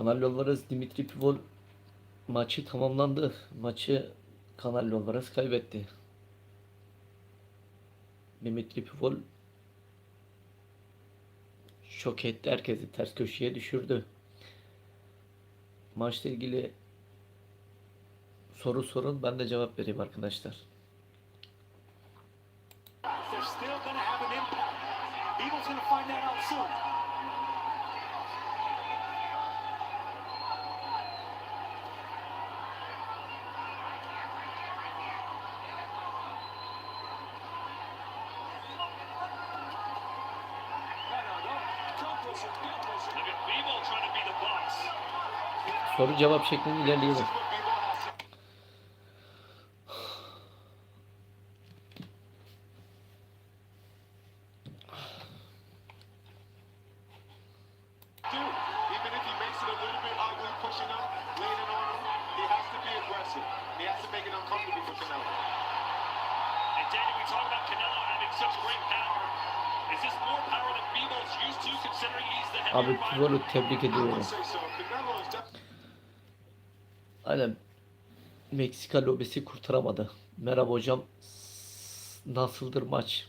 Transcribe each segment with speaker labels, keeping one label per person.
Speaker 1: Canelo Alvarez Dimitri Pivol maçı tamamlandı. Maçı Canelo Alvarez kaybetti. Dimitri Pivol şok etti herkesi. Ters köşeye düşürdü. Maçla ilgili soru sorun. Ben de cevap vereyim arkadaşlar. Soru cevap şeklinde ilerleyelim. Abi Pivol'u tebrik ediyorum. Aynen. Meksika lobisi kurtaramadı. Merhaba hocam. Nasıldır maç?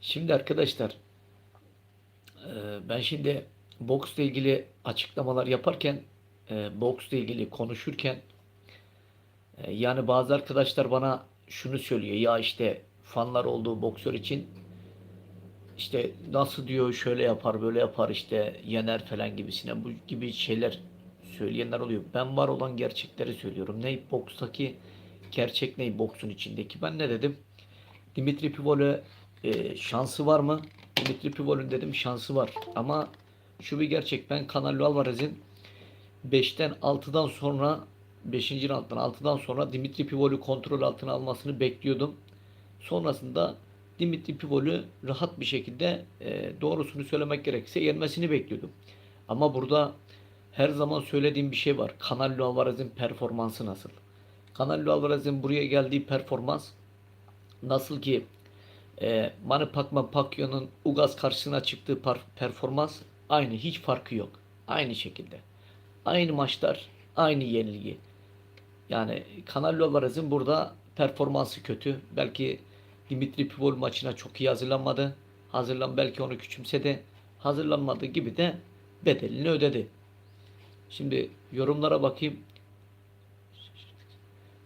Speaker 1: Şimdi arkadaşlar ben şimdi boksla ilgili açıklamalar yaparken boksla ilgili konuşurken yani bazı arkadaşlar bana şunu söylüyor. Ya işte fanlar olduğu boksör için işte nasıl diyor şöyle yapar böyle yapar işte yener falan gibisine bu gibi şeyler söyleyenler oluyor. Ben var olan gerçekleri söylüyorum. Ne bokstaki gerçek ne boksun içindeki. Ben ne dedim? Dimitri Pivol'e şansı var mı? Dimitri Pivol'ün dedim şansı var. Ama şu bir gerçek. Ben Canelo Alvarez'in 5'ten 6'dan sonra 5. round'dan 6'dan sonra Dimitri Pivol'ü kontrol altına almasını bekliyordum. Sonrasında Dimitri Pivol'ü rahat bir şekilde doğrusunu söylemek gerekirse yenmesini bekliyordum. Ama burada her zaman söylediğim bir şey var. Canelo Alvarez'in performansı nasıl? Canelo Alvarez'in buraya geldiği performans nasıl ki Manny Pacquiao'nun Ugas karşısına çıktığı performans aynı. Hiç farkı yok. Aynı şekilde. Aynı maçlar, aynı yenilgi. Yani Canelo Alvarez'in burada performansı kötü. Belki Dimitri Pivol maçına çok iyi hazırlanmadı. Belki onu küçümsedi. Hazırlanmadığı gibi de bedelini ödedi. Şimdi yorumlara bakayım.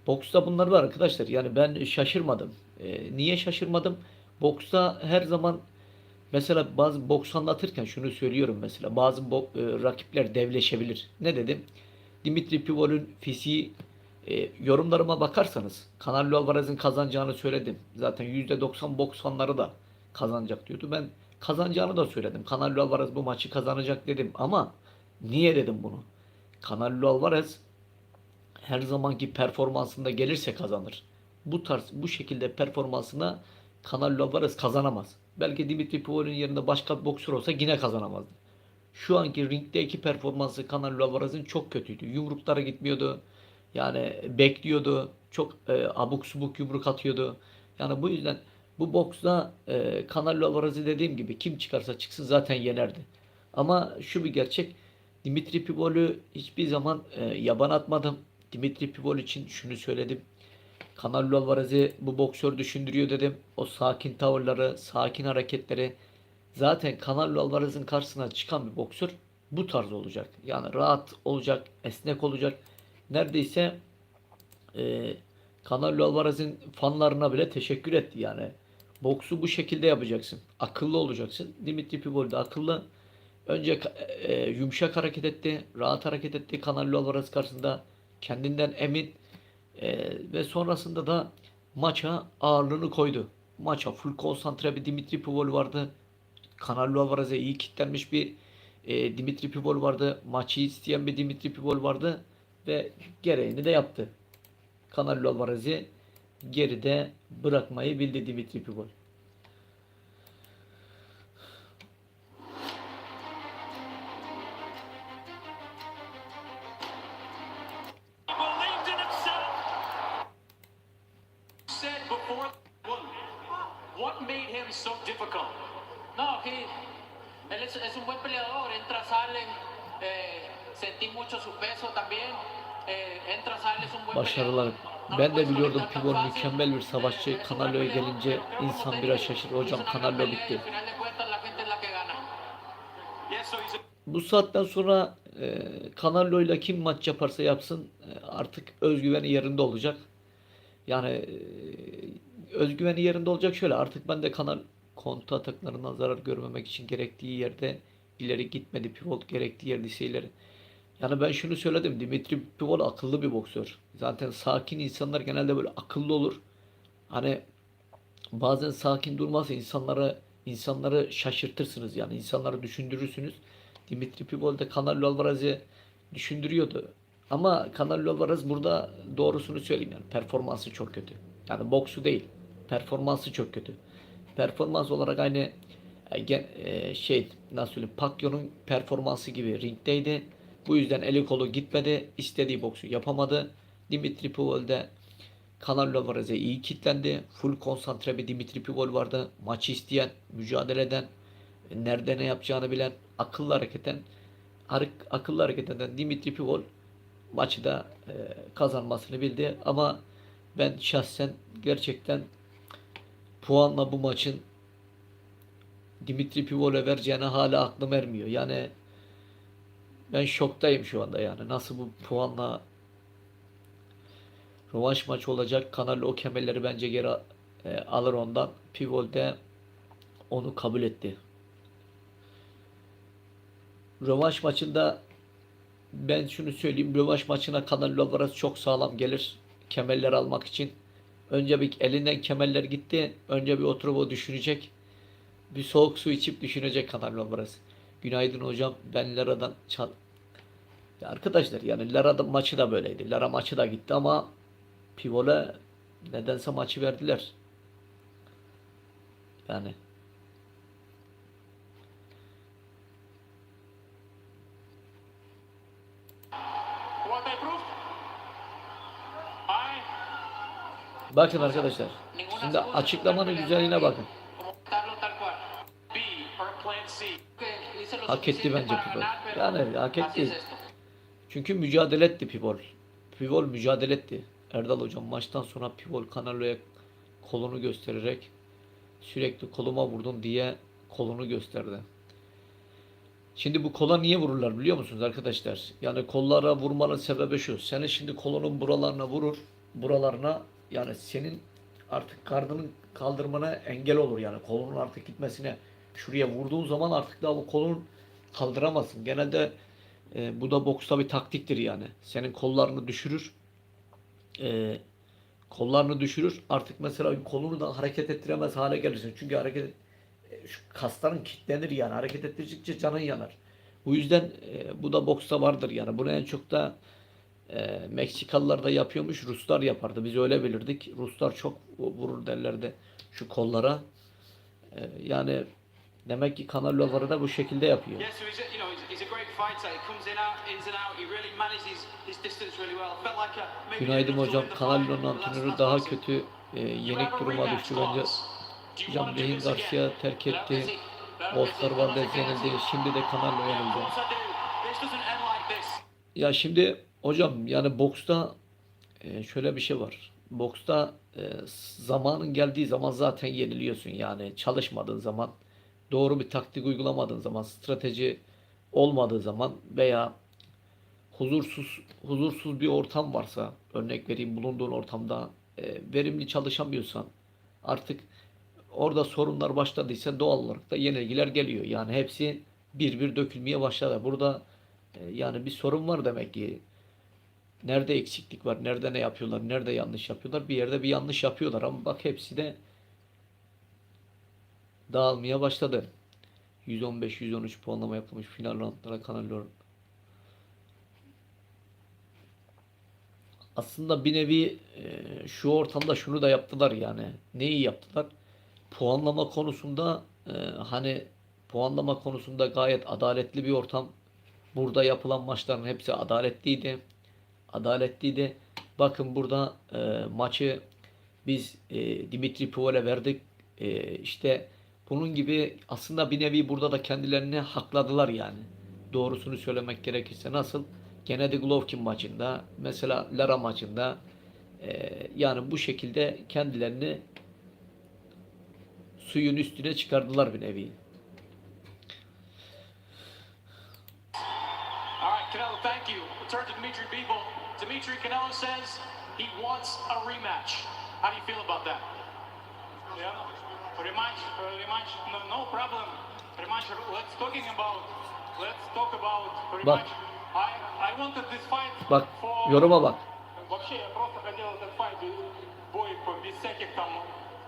Speaker 1: Boksta bunlar var arkadaşlar. Yani ben şaşırmadım. Niye şaşırmadım? Boksta her zaman mesela bazı boks anlatırken şunu söylüyorum mesela. Bazı rakipler devleşebilir. Ne dedim? Dimitri Pivol'ün fiziği yorumlarıma bakarsanız Canelo Alvarez'in kazanacağını söyledim. Zaten %90 boks fanları da kazanacak diyordu. Ben kazanacağını da söyledim. Canelo Alvarez bu maçı kazanacak dedim. Ama niye dedim bunu? Canelo Alvarez her zamanki performansında gelirse kazanır. Bu şekilde performansına Canelo Alvarez kazanamaz. Belki Dimitri Pivol'ün yerinde başka bir boksör olsa yine kazanamazdı. Şu anki ringdeki performansı Canelo Alvarez'in çok kötüydü. Yumruklara gitmiyordu. Yani bekliyordu. Çok abuk subuk yumruk atıyordu. Yani bu yüzden bu boksta Canelo Alvarez'i dediğim gibi kim çıkarsa çıksın zaten yenerdi. Ama şu bir gerçek. Dimitri Pivol'ü hiçbir zaman yaban atmadım. Dimitri Pivol için şunu söyledim. Canelo Alvarez'i bu boksör düşündürüyor dedim. O sakin tavırları, sakin hareketleri. Zaten Canelo Alvarez'in karşısına çıkan bir boksör bu tarz olacak. Yani rahat olacak, esnek olacak. Neredeyse e, Canelo Alvarez'in fanlarına bile teşekkür etti yani. Boksu bu şekilde yapacaksın. Akıllı olacaksın. Dimitri Pivol de akıllı. Önce yumuşak hareket etti, rahat hareket etti Canelo Alvarez karşısında. Kendinden emin ve sonrasında da maça ağırlığını koydu. Maça full konsantre bir Dimitri Pivol vardı. Canelo Alvarez'e iyi kitlenmiş bir Dimitri Pivol vardı. Maçı isteyen bir Dimitri Pivol vardı ve gereğini de yaptı. Canelo Alvarez'i geride bırakmayı bildi Dimitri Pivol.
Speaker 2: What made him so difficult? No, él es un buen peleador, entra, sale, Sentí mucho su peso también. Entra, sale, es un buen
Speaker 1: Başarılar.
Speaker 2: peleador. No lo
Speaker 1: Ben de
Speaker 2: puedes
Speaker 1: biliyordum
Speaker 2: solventar tan
Speaker 1: Pivol
Speaker 2: fácil.
Speaker 1: mükemmel bir savaşçı.
Speaker 2: Es un gran
Speaker 1: Canelo'ya
Speaker 2: peleador,
Speaker 1: gelince
Speaker 2: pero como te
Speaker 1: insan biraz
Speaker 2: digo,
Speaker 1: şaşırır.
Speaker 2: hizo
Speaker 1: Hocam
Speaker 2: una gran
Speaker 1: Canelo
Speaker 2: pelea y
Speaker 1: bitti.
Speaker 2: al final de cuentas la gente es la que gana. Yes, so he's
Speaker 1: Bu saatten sonra Canelo ile kim maç yaparsa yapsın artık özgüveni yerinde olacak. Yani özgüveni yerinde olacak şöyle artık ben de kanal kontu ataklarından zarar görmemek için gerektiği yerde ileri gitmedi. Pivot gerektiği yerde şeyleri. Yani ben şunu söyledim. Dimitri Pivot akıllı bir boksör. Zaten sakin insanlar genelde böyle akıllı olur. Hani bazen sakin durmazsa insanları şaşırtırsınız yani insanları düşündürürsünüz. Dimitri Pivol de Canelo Alvarez'i düşündürüyordu. Ama Canelo Alvarez burada doğrusunu söyleyeyim yani performansı çok kötü. Yani boksu değil. Performansı çok kötü. Performans olarak aynı nasıl söyleyeyim Pacquiao'nun performansı gibi ringdeydi. Bu yüzden eli kolu gitmedi. İstediği boksu yapamadı. Dimitri Pivol de Canelo Alvarez'e iyi kitlendi. Full konsantre bir Dimitri Pivol vardı. Maçı isteyen, mücadele eden, nerede ne yapacağını bilen, akıllı hareket eden Dimitri Pivol maçı da kazanmasını bildi. Ama ben şahsen gerçekten puanla bu maçın Dimitri Pivol'e vereceğine hala aklım ermiyor. Yani ben şoktayım şu anda yani. Nasıl bu puanla rövanş maçı olacak. Canelo o kemerleri bence geri alır ondan. Pivol de onu kabul etti. Rövanş maçında ben şunu söyleyeyim. Rövanş maçına Canelo Alvarez çok sağlam gelir. Kemerleri almak için. Önce bir elinden kemerler gitti. Önce bir oturup o düşünecek. Bir soğuk su içip düşünecek Canelo Alvarez. Günaydın hocam. Ben Lara'dan Ya arkadaşlar yani Lara maçı da böyleydi. Lara maçı da gitti ama Pivol'e nedense maçı verdiler. Yani
Speaker 2: waterproof. Ay,
Speaker 1: bakın arkadaşlar.
Speaker 2: ninguna
Speaker 1: Şimdi
Speaker 2: excusa,
Speaker 1: açıklamanın
Speaker 2: una pelea
Speaker 1: güzelliğine
Speaker 2: tranqui,
Speaker 1: bakın.
Speaker 2: como darlo tal cual. B or plan C. Que hice lo
Speaker 1: Hak etti
Speaker 2: suficiente
Speaker 1: bence
Speaker 2: para
Speaker 1: Pivol.
Speaker 2: ganar, pero
Speaker 1: Yani hak
Speaker 2: así es
Speaker 1: etti.
Speaker 2: esto.
Speaker 1: Çünkü mücadele etti Pivol. Pivol mücadele etti. Erdal hocam maçtan sonra Pivol Canelo'ya kolunu göstererek sürekli koluma vurdun diye kolunu gösterdi. Şimdi bu kola niye vururlar biliyor musunuz arkadaşlar? Yani kollara vurmanın sebebi şu. Senin şimdi kolunun buralarına vurur. Buralarına yani senin artık karnının kaldırmana engel olur yani. Kolunun artık gitmesine şuraya vurduğun zaman artık daha bu kolun kaldıramazsın. Genelde bu da boksta bir taktiktir yani. Senin kollarını düşürür. E, kollarını düşürür. Artık mesela kolunu da hareket ettiremez hale gelirsin. Çünkü şu kasların kilitlenir yani. Hareket ettirdikçe canın yanar. Bu yüzden bu da boksta vardır yani. Bunu en çok da Meksikalılar da yapıyormuş. Ruslar yapardı. Biz öyle bilirdik. Ruslar çok vurur derlerdi şu kollara. Yani demek ki Canelo Alvarez da bu şekilde yapıyor.
Speaker 2: Yeah, so he's a great fighter. He comes in out, ins and out. He really manages his distance really well. I felt like maybe he
Speaker 1: Günaydın
Speaker 2: didn't
Speaker 1: hocam.
Speaker 2: win the fight,
Speaker 1: Canelo'nun
Speaker 2: but
Speaker 1: antrenörü
Speaker 2: that's
Speaker 1: daha
Speaker 2: boxing.
Speaker 1: kötü
Speaker 2: You
Speaker 1: yenik
Speaker 2: have a
Speaker 1: duruma
Speaker 2: rematch
Speaker 1: düştü bence.
Speaker 2: clause. Do you
Speaker 1: Hocam
Speaker 2: want to do
Speaker 1: Rehin
Speaker 2: this again?
Speaker 1: Garcia terk
Speaker 2: Claro que
Speaker 1: etti.
Speaker 2: sí. Claro que sí.
Speaker 1: Oscar
Speaker 2: No
Speaker 1: Valdez
Speaker 2: se queda
Speaker 1: yenildi.
Speaker 2: así.
Speaker 1: Şimdi de Canelo
Speaker 2: Yeah, of
Speaker 1: yenildi.
Speaker 2: course I do. This doesn't end like this.
Speaker 1: Ya şimdi hocam yani boksta şöyle bir şey var. Boksta zamanın geldiği zaman zaten yeniliyorsun. Yani çalışmadığın zaman, doğru bir taktik uygulamadığın zaman, strateji olmadığı zaman veya huzursuz bir ortam varsa, örnek vereyim bulunduğun ortamda verimli çalışamıyorsan artık orada sorunlar başladıysa doğal olarak da yenilgiler geliyor. Yani hepsi bir bir dökülmeye başladı. Burada yani bir sorun var demek ki. Nerede eksiklik var, nerede ne yapıyorlar, nerede yanlış yapıyorlar. Bir yerde bir yanlış yapıyorlar ama bak hepsi de dağılmaya başladı. 115-113 puanlama yapılmış final roundlara Canelo. Aslında bir nevi şu ortamda şunu da yaptılar yani. Neyi yaptılar? Puanlama konusunda hani puanlama konusunda gayet adaletli bir ortam. Burada yapılan maçların hepsi adaletliydi. Adaletliydi. Bakın burada maçı biz Dimitri Pivol'e verdik. İşte bunun gibi aslında bir nevi burada da kendilerini hakladılar yani. doğrusunu söylemek gerekirse nasıl? Gennady Golovkin maçında, mesela Lara maçında yani bu şekilde kendilerini suyun üstüne çıkardılar bir nevi.
Speaker 2: All right, Canelo, thank you. We'll turn to Dimitri Bivol. Dimitri, Canelo says he wants a rematch. How do you feel about that? Yeah, rematch, no problem. Rematch, let's talk about
Speaker 1: Bak,
Speaker 2: rematch. I wanted this fight
Speaker 1: bak,
Speaker 2: for...
Speaker 1: yoruma bak.
Speaker 2: Вообще, я просто хотел этот файт, бой без всяких там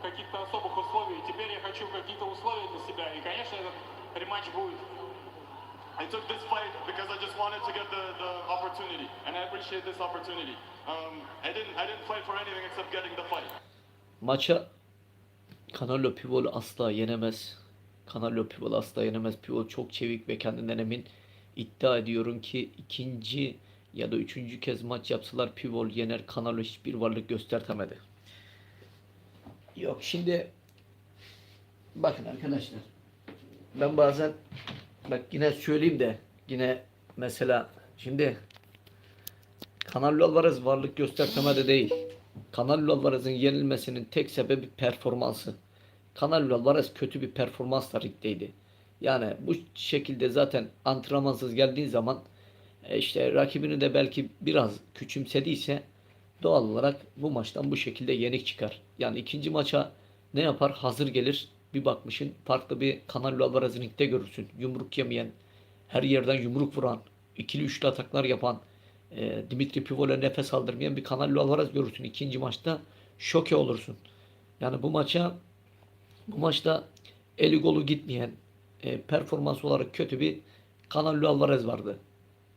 Speaker 2: каких-то особых условий. Теперь я хочу какие-то условия для себя. И, конечно, этот рематч будет.
Speaker 3: I took this fight because I just wanted to get the opportunity, and I appreciate this opportunity. I didn't fight for anything except getting the fight.
Speaker 1: Maça Canelo Pivol asla yenemez. Canelo Pivol asla yenemez. Pivol çok çevik ve kendinden emin. İddia ediyorum ki ikinci ya da üçüncü kez maç yapsalar Pivol yener. Canelo hiçbir varlık göstertemedi. Yok şimdi bakın arkadaşlar. Ben bazen bak yine söyleyeyim de yine mesela şimdi Canelo Alvarez varlık göstertemedi değil. Canelo Alvarez'in yenilmesinin tek sebebi performansı. Canelo Alvarez kötü bir performansla ringdeydi. Yani bu şekilde zaten antrenmansız geldiğin zaman işte rakibini de belki biraz küçümsediyse doğal olarak bu maçtan bu şekilde yenik çıkar. Yani ikinci maça ne yapar? Hazır gelir. Bir bakmışın farklı bir Canelo Alvarez ringde görürsün. Yumruk yemeyen, her yerden yumruk vuran, ikili üçlü ataklar yapan, Dimitri Pivol'e nefes aldırmayan bir Canelo Alvarez görürsün. İkinci maçta şoke olursun. Yani bu maçta eli golu gitmeyen, performans olarak kötü bir Canelo Alvarez vardı.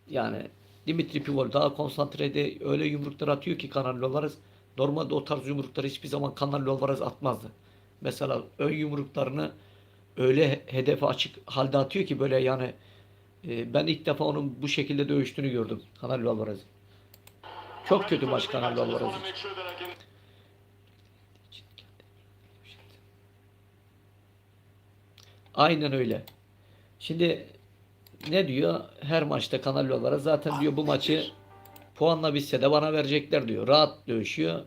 Speaker 1: Yani Dimitri Pivol daha konsantrede öyle yumruklar atıyor ki Canelo Alvarez normalde o tarz yumrukları hiçbir zaman Canelo Alvarez atmazdı. Mesela ön yumruklarını öyle hedefe açık halde atıyor ki böyle yani ben ilk defa onun bu şekilde dövüştüğünü gördüm Canelo Alvarez'in. Çok kötü maç Canelo Alvarez için. Aynen öyle. Şimdi ne diyor? Her maçta Canelo Alvarez zaten diyor bu maçı puanla bitse de bana verecekler diyor. Rahat dövüşüyor.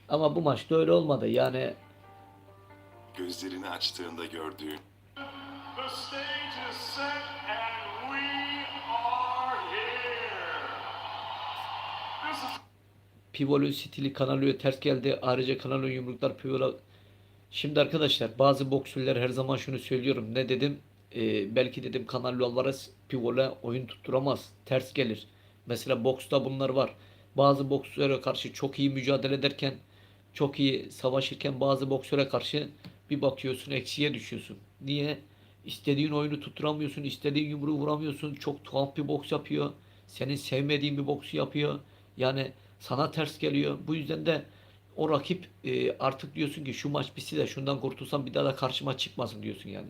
Speaker 1: Ama bu maçta öyle olmadı. Yani
Speaker 4: Gözlerini açtığında gördüğün
Speaker 3: The stage is set and we are here. This is
Speaker 1: Pivol'ün stili Canelo'ya ters geldi. Ayrıca Canelo'nun yumruklar Pivol'a... Şimdi arkadaşlar bazı boksörler her zaman şunu söylüyorum. Ne dedim? Belki dedim Canelo Alvarez Pivol'a oyun tutturamaz. Ters gelir. Mesela boksta bunlar var. Bazı boksöre karşı çok iyi mücadele ederken, çok iyi savaşırken bazı boksöre karşı bir bakıyorsun eksiye düşüyorsun. Niye? İstediğin oyunu tutturamıyorsun. İstediğin yumruğu vuramıyorsun. Çok tuhaf bir boks yapıyor. Senin sevmediğin bir boksu yapıyor. Yani sana ters geliyor. Bu yüzden de o rakip artık diyorsun ki şu maç bitsin de şundan kurtulsam bir daha da karşıma çıkmasın diyorsun yani.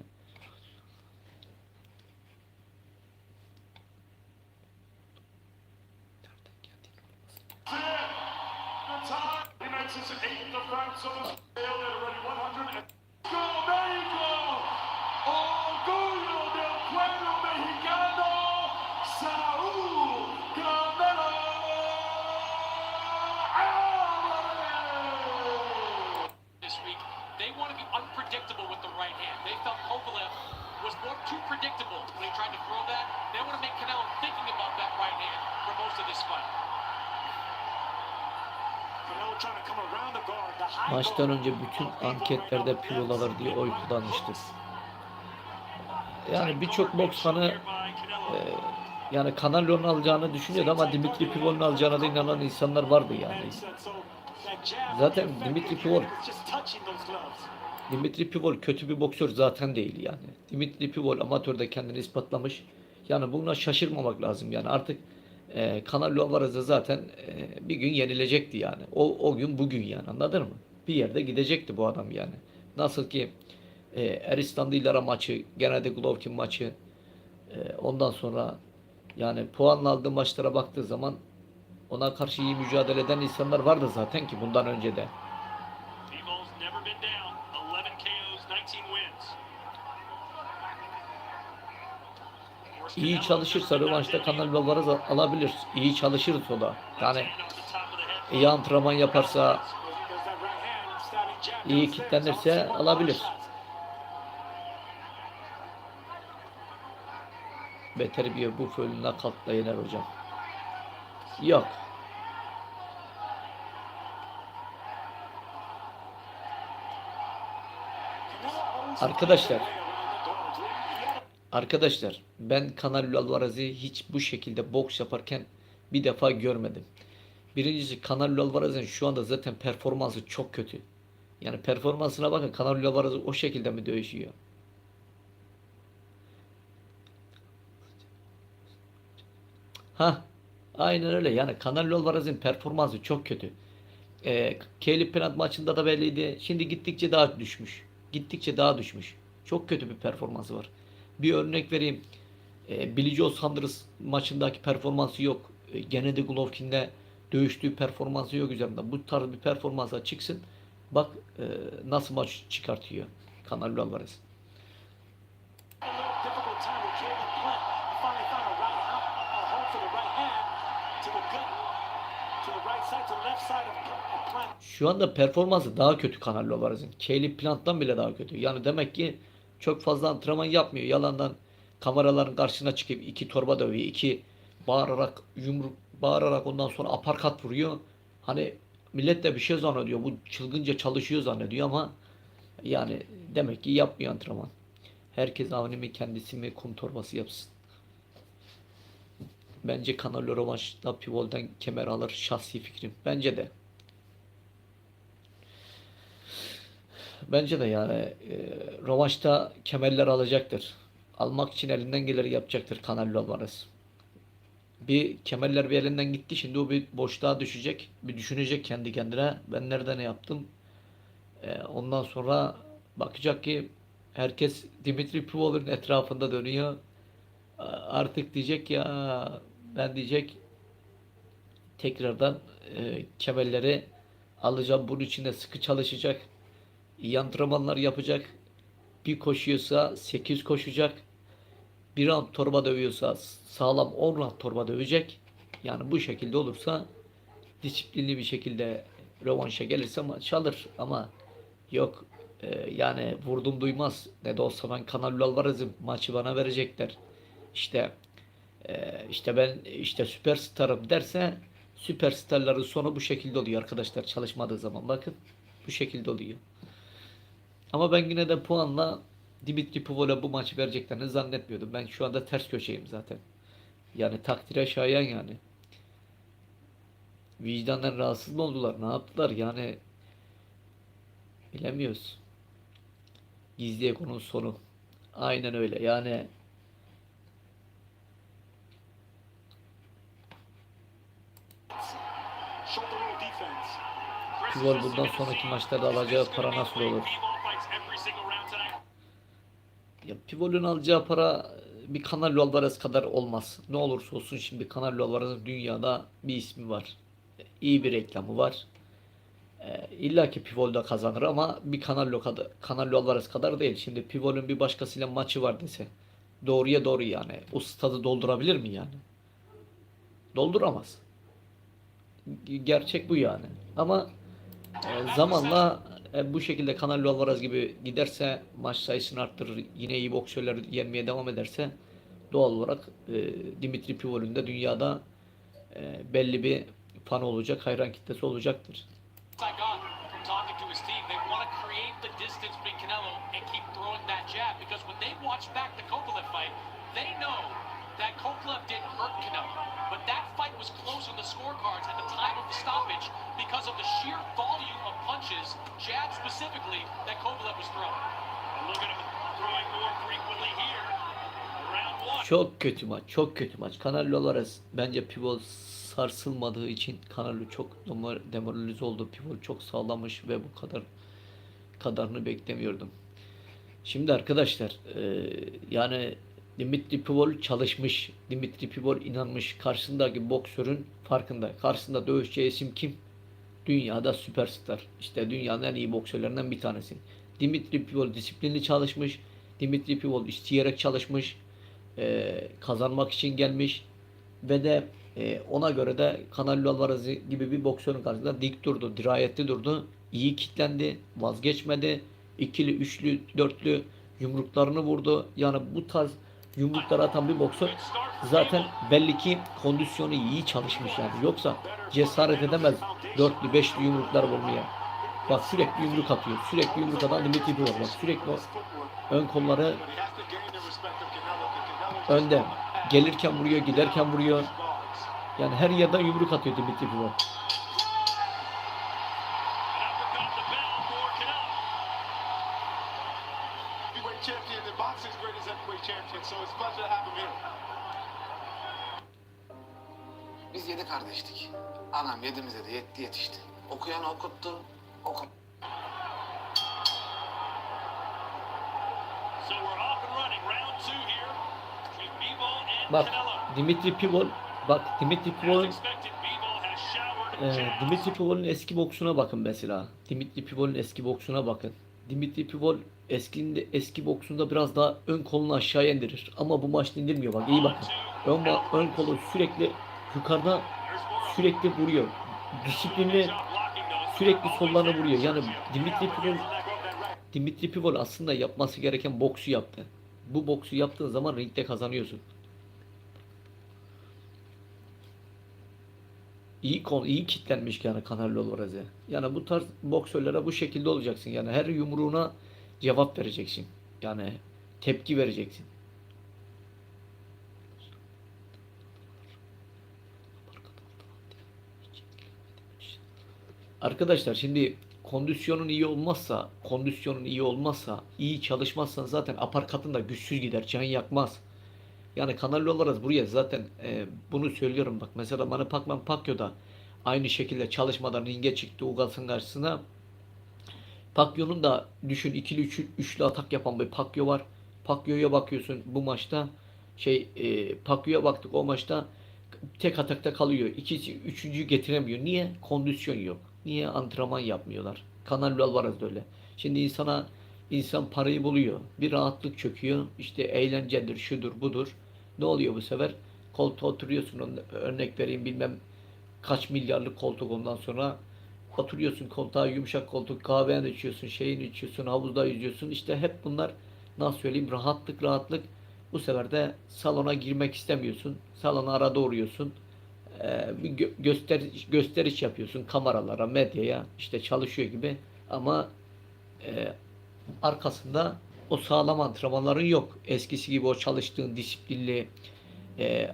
Speaker 3: the time. He makes his 8th defense of his scale at already 100. Go, there you go. Orgullo del pueblo mexicano, Saúl Canelo Álvarez.
Speaker 2: This week, they want to be unpredictable with the right hand. They felt Kovalev was more too predictable when he tried to throw that. They want to make Canelo thinking about that right hand for most of this fight.
Speaker 1: Maçtan önce bütün anketlerde Pivol alır diye oy kullanmıştır. Yani birçok boks fanı yani Canelo'nun alacağını düşünüyordu ama Dimitri Pivol'un alacağına da inanan insanlar vardı yani. Zaten Dimitri Pivol kötü bir boksör zaten değil yani. Dimitri Pivol amatörde kendini ispatlamış. Yani buna şaşırmamak lazım yani artık Canelo Alvarez'e zaten bir gün yenilecekti yani. O gün bugün yani anladın mı? Bir yerde gidecekti bu adam yani. Nasıl ki Eristan'da Lara maçı, Gennady Golovkin maçı ondan sonra yani puanla aldığı maçlara baktığı zaman ona karşı iyi mücadele eden insanlar vardı zaten ki bundan önce de.
Speaker 3: Pivol's never been down. 11 KOs, 19 wins.
Speaker 1: İyi çalışırsa rövanşta Canelo Alvarez alabilir. İyi çalışırsa o da. Yani iyi antrenman yaparsa, iyi kitlenirse alabilir. Beter bir bu fölün nakavtla yener hocam. Yok. Arkadaşlar ben Canelo Alvarez'i hiç bu şekilde boks yaparken bir defa görmedim. Birincisi Canelo Alvarez'in şu anda zaten performansı çok kötü. Yani performansına bakın, Canelo Alvarez o şekilde mi dövüşüyor? Ha, aynen öyle. Yani Canelo Alvarez'in performansı çok kötü. Caleb Plant maçında da belliydi. Şimdi gittikçe daha düşmüş. Gittikçe daha düşmüş. Çok kötü bir performansı var. Bir örnek vereyim. Billy Joe Saunders maçındaki performansı yok. Gennady Golovkin'le dövüştüğü performansı yok üzerinde. Bu tarz bir performansa çıksın. Bak nasıl maç çıkartıyor Canelo Alvarez.
Speaker 2: Difficult time with Caleb Plant. He finally found a home for the right hand to the gut, to the right side, to the left side of Plant.
Speaker 1: Şu anda performansı daha kötü Canelo Alvarez'in. Caleb Plant'tan bile daha kötü. Yani demek ki çok fazla antrenman yapmıyor. Yalandan kameraların karşısına çıkıp iki torba dövüyor. İki bağırarak bağırarak ondan sonra aparkat vuruyor. Hani millet de bir şey zannediyor. Bu çılgınca çalışıyor zannediyor ama yani demek ki yapmıyor antrenman. Herkes avni mi kendisi mi kum torbası yapsın. Bence Canelo rövanşta Pivol'den kemer alır. Şahsi fikrim. Bence de. Bence de yani rövanşta kemerler alacaktır. Almak için elinden geleni yapacaktır Canelo Alvarez. Bir kemerler bir elinden gitti. Şimdi o bir boşluğa düşecek. Bir düşünecek kendi kendine. Ben nerede ne yaptım? Ondan sonra bakacak ki herkes Dimitri Pivol'un etrafında dönüyor. Artık diyecek ya, ben diyecek tekrardan kemerleri alacağım. Bunun için de sıkı çalışacak. İyi antrenmanlar yapacak. Bir koşuyorsa 8 koşacak. Bir round torba dövüyorsa sağlam 10 round torba dövecek. Yani bu şekilde olursa disiplinli bir şekilde rövanşa gelirse maç alır. Ama yok yani vurdum duymaz. Ne de olsa ben Canelo Alvarez'im. Maçı bana verecekler. İşte işte ben işte süperstarım derse, süperstarların sonu bu şekilde oluyor arkadaşlar, çalışmadığı zaman. Bakın bu şekilde oluyor. Ama ben yine de puanla Dimitri Pivol'a bu maçı vereceklerini zannetmiyordum. Ben şu anda ters köşeyim zaten. Yani takdire şayan yani. Vicdanen rahatsız mı oldular? Ne yaptılar? Yani bilemiyoruz. Gizli Eko'nun sonu. Aynen öyle. Yani
Speaker 2: Showed a little defense.
Speaker 1: Pivol bundan sonraki maçlarda alacağı para nasıl olur? Ya Pivol'ün alacağı para bir Canelo Alvarez kadar olmaz. Ne olursa olsun şimdi Canelo Alvarez'in dünyada bir ismi var. İyi bir reklamı var. İlla ki Pivol da kazanır ama bir Canelo Alvarez kadar değil. Şimdi Pivol'ün bir başkasıyla maçı var dese, doğruya doğru yani. O stadı doldurabilir mi yani? Dolduramaz. Gerçek bu yani. Ama zamanla bu şekilde Canelo Alvarez gibi giderse, maç sayısını arttırır, yine iyi boksörler yenmeye devam ederse, doğal olarak Dimitri Pivol'ün de dünyada belli bir fan olacak, hayran kitlesi olacaktır.
Speaker 2: I got from talking to his team, they want to create the distance between Canelo and keep throwing that jab, because when they watch back the Kovalev fight, they know that Kovalev didn't hurt Canelo, but that fight was close on the scorecards at the time of the stoppage because of the sheer volume of punches, jab specifically, that Kovalev was throwing. And look at him throwing more frequently here. Round one.
Speaker 1: Çok kötü maç, çok kötü maç. Canelo Alvarez bence Pivol sarsılmadığı için Canelo çok demoralize oldu. Pivol çok sağlamış ve bu kadarını beklemiyordum. Şimdi arkadaşlar yani Dimitri Pivol çalışmış. Dimitri Pivol inanmış. Karşısındaki boksörün farkında. Karşısında dövüşeceği isim kim? Dünyada süperstar. İşte dünyanın en iyi boksörlerinden bir tanesi. Dimitri Pivol disiplinli çalışmış. Dimitri Pivol isteyerek çalışmış. kazanmak için gelmiş ve de ona göre de Canelo Alvarez gibi bir boksörün karşısında dik durdu, dirayetli durdu, iyi kitlendi, vazgeçmedi, ikili, üçlü, dörtlü yumruklarını vurdu. Yani bu tarz yumrukları atan bir boksör zaten belli ki kondisyonu iyi çalışmış yani. Yoksa cesaret edemez dörtlü, beşli yumruklar vurmaya. Bak sürekli yumruk atıyor. Sürekli yumruk atan Dimitri Bivol. Bak sürekli ön kolları önde. Gelirken vuruyor, giderken vuruyor. Yani her yerden yumruk atıyor Dimitri Bivol.
Speaker 3: Heavyweight champion and boxing's greatest heavyweight champion, so it's a pleasure to have him here.
Speaker 5: Biz 7 kardeştik. Anam yedimize de yetti yetişti. Okuyan okuttu, okut.
Speaker 2: So we're off and running. Round 2 here between Bivol and
Speaker 1: Bak
Speaker 2: Canelo.
Speaker 1: Dimitri Bivol, bak Dimitri
Speaker 2: As
Speaker 1: Bivol'un
Speaker 2: expected, Bivol has showered jabs.
Speaker 1: Dimitri Pivol'un eski boksuna bakın mesela. Dimitri Pivol'un eski boksuna bakın. Dimitri Pivol eski boksunda biraz daha ön kolunu aşağıya indirir. Ama bu maçta indirmiyor bak iyi bakın. Ön kolu sürekli yukarıda sürekli vuruyor. Disiplinli sürekli sollarına vuruyor. Yani Dimitri Pivol aslında yapması gereken boksu yaptı. Bu boksu yaptığın zaman ringde kazanıyorsun. İyi kitlenmiş yani Canelo Alvarez'e. Yani bu tarz boksörlere bu şekilde olacaksın. Yani her yumruğuna cevap vereceksin. Yani tepki vereceksin. Arkadaşlar şimdi kondisyonun iyi olmazsa, iyi çalışmazsan zaten aparkatın da güçsüz gider, can yakmaz. Yani Canelo Alvarez buraya zaten bunu söylüyorum bak. Mesela Manny Pacquiao da aynı şekilde çalışmadan ringe çıktı Ugas'ın karşısına. Pacquiao'nun da düşün ikili üçlü atak yapan bir Pacquiao var. Pacquiao'ya bakıyorsun bu maçta Pacquiao'ya baktık o maçta tek atakta kalıyor. Üçüncüyü getiremiyor. Niye? Kondisyon yok. Niye? Antrenman yapmıyorlar. Canelo Alvarez de öyle. Şimdi insan parayı buluyor. Bir rahatlık çöküyor. İşte eğlencedir, şudur, budur. Ne oluyor bu sefer? Koltuğa oturuyorsun. Örnek vereyim bilmem kaç milyarlık koltuk ondan sonra oturuyorsun koltuğa yumuşak koltuk kahveni içiyorsun şeyini içiyorsun havuzda yüzüyorsun işte hep bunlar nasıl söyleyeyim rahatlık bu sefer de salona girmek istemiyorsun salona arada uğruyorsun bir gösteriş yapıyorsun kameralara medyaya işte çalışıyor gibi ama arkasında o sağlam antrenmanların yok eskisi gibi o çalıştığın disiplinli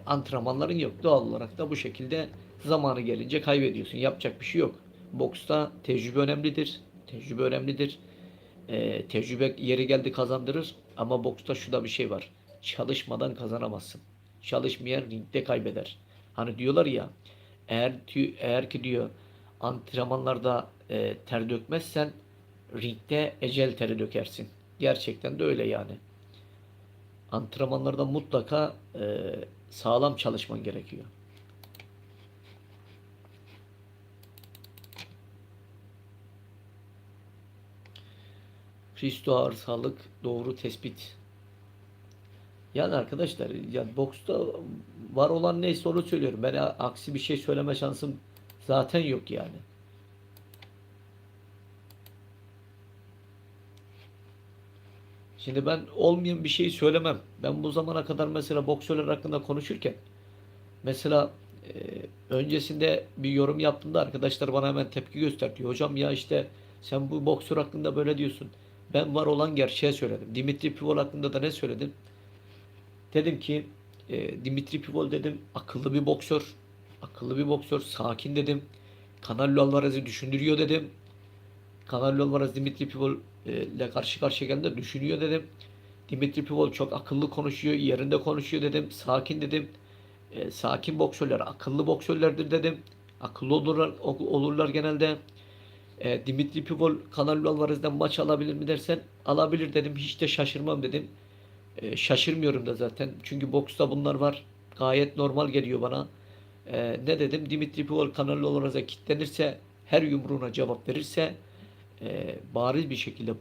Speaker 1: antrenmanların yok doğal olarak da bu şekilde zamanı gelince kaybediyorsun yapacak bir şey yok. Boksta tecrübe önemlidir. Tecrübe önemlidir. Tecrübe yeri geldi kazandırır. Ama boksta şu da bir şey var. Çalışmadan kazanamazsın. Çalışmayan ringde kaybeder. Hani diyorlar ya eğer ki diyor antrenmanlarda ter dökmezsen ringde ecel teri dökersin. Gerçekten de öyle yani. Antrenmanlarda mutlaka sağlam çalışman gerekiyor. Risto ağır sağlık doğru tespit. Yani arkadaşlar yani boksta var olan neyse onu söylüyorum. Ben aksi bir şey söyleme şansım zaten yok yani. Şimdi ben olmayan bir şeyi söylemem. Ben bu zamana kadar mesela boksörler hakkında konuşurken mesela öncesinde bir yorum yaptığımda arkadaşlar bana hemen tepki gösterdi. Hocam ya işte sen bu boksör hakkında böyle diyorsun. Ben var olan gerçeği söyledim. Dimitri Pivol hakkında da ne söyledim? Dedim ki Dimitri Pivol dedim akıllı bir boksör. Akıllı bir boksör. Sakin dedim. Canelo Alvarez'i düşündürüyor dedim. Canelo Alvarez Dimitri Pivol ile karşı karşıya geldiğinde düşünüyor dedim. Dimitri Pivol çok akıllı konuşuyor. Yerinde konuşuyor dedim. Sakin dedim. Sakin boksörler akıllı boksörlerdir dedim. Akıllı olurlar genelde. Dimitri Pivol Canelo Alvarez'den maç alabilir mi dersen alabilir dedim. Hiç de şaşırmam dedim. Şaşırmıyorum da zaten. Çünkü boksta bunlar var. Gayet normal geliyor bana. Ne dedim? Dimitri Pivol Canelo Alvarez'e kilitlenirse her yumruğuna cevap verirse bariz bir şekilde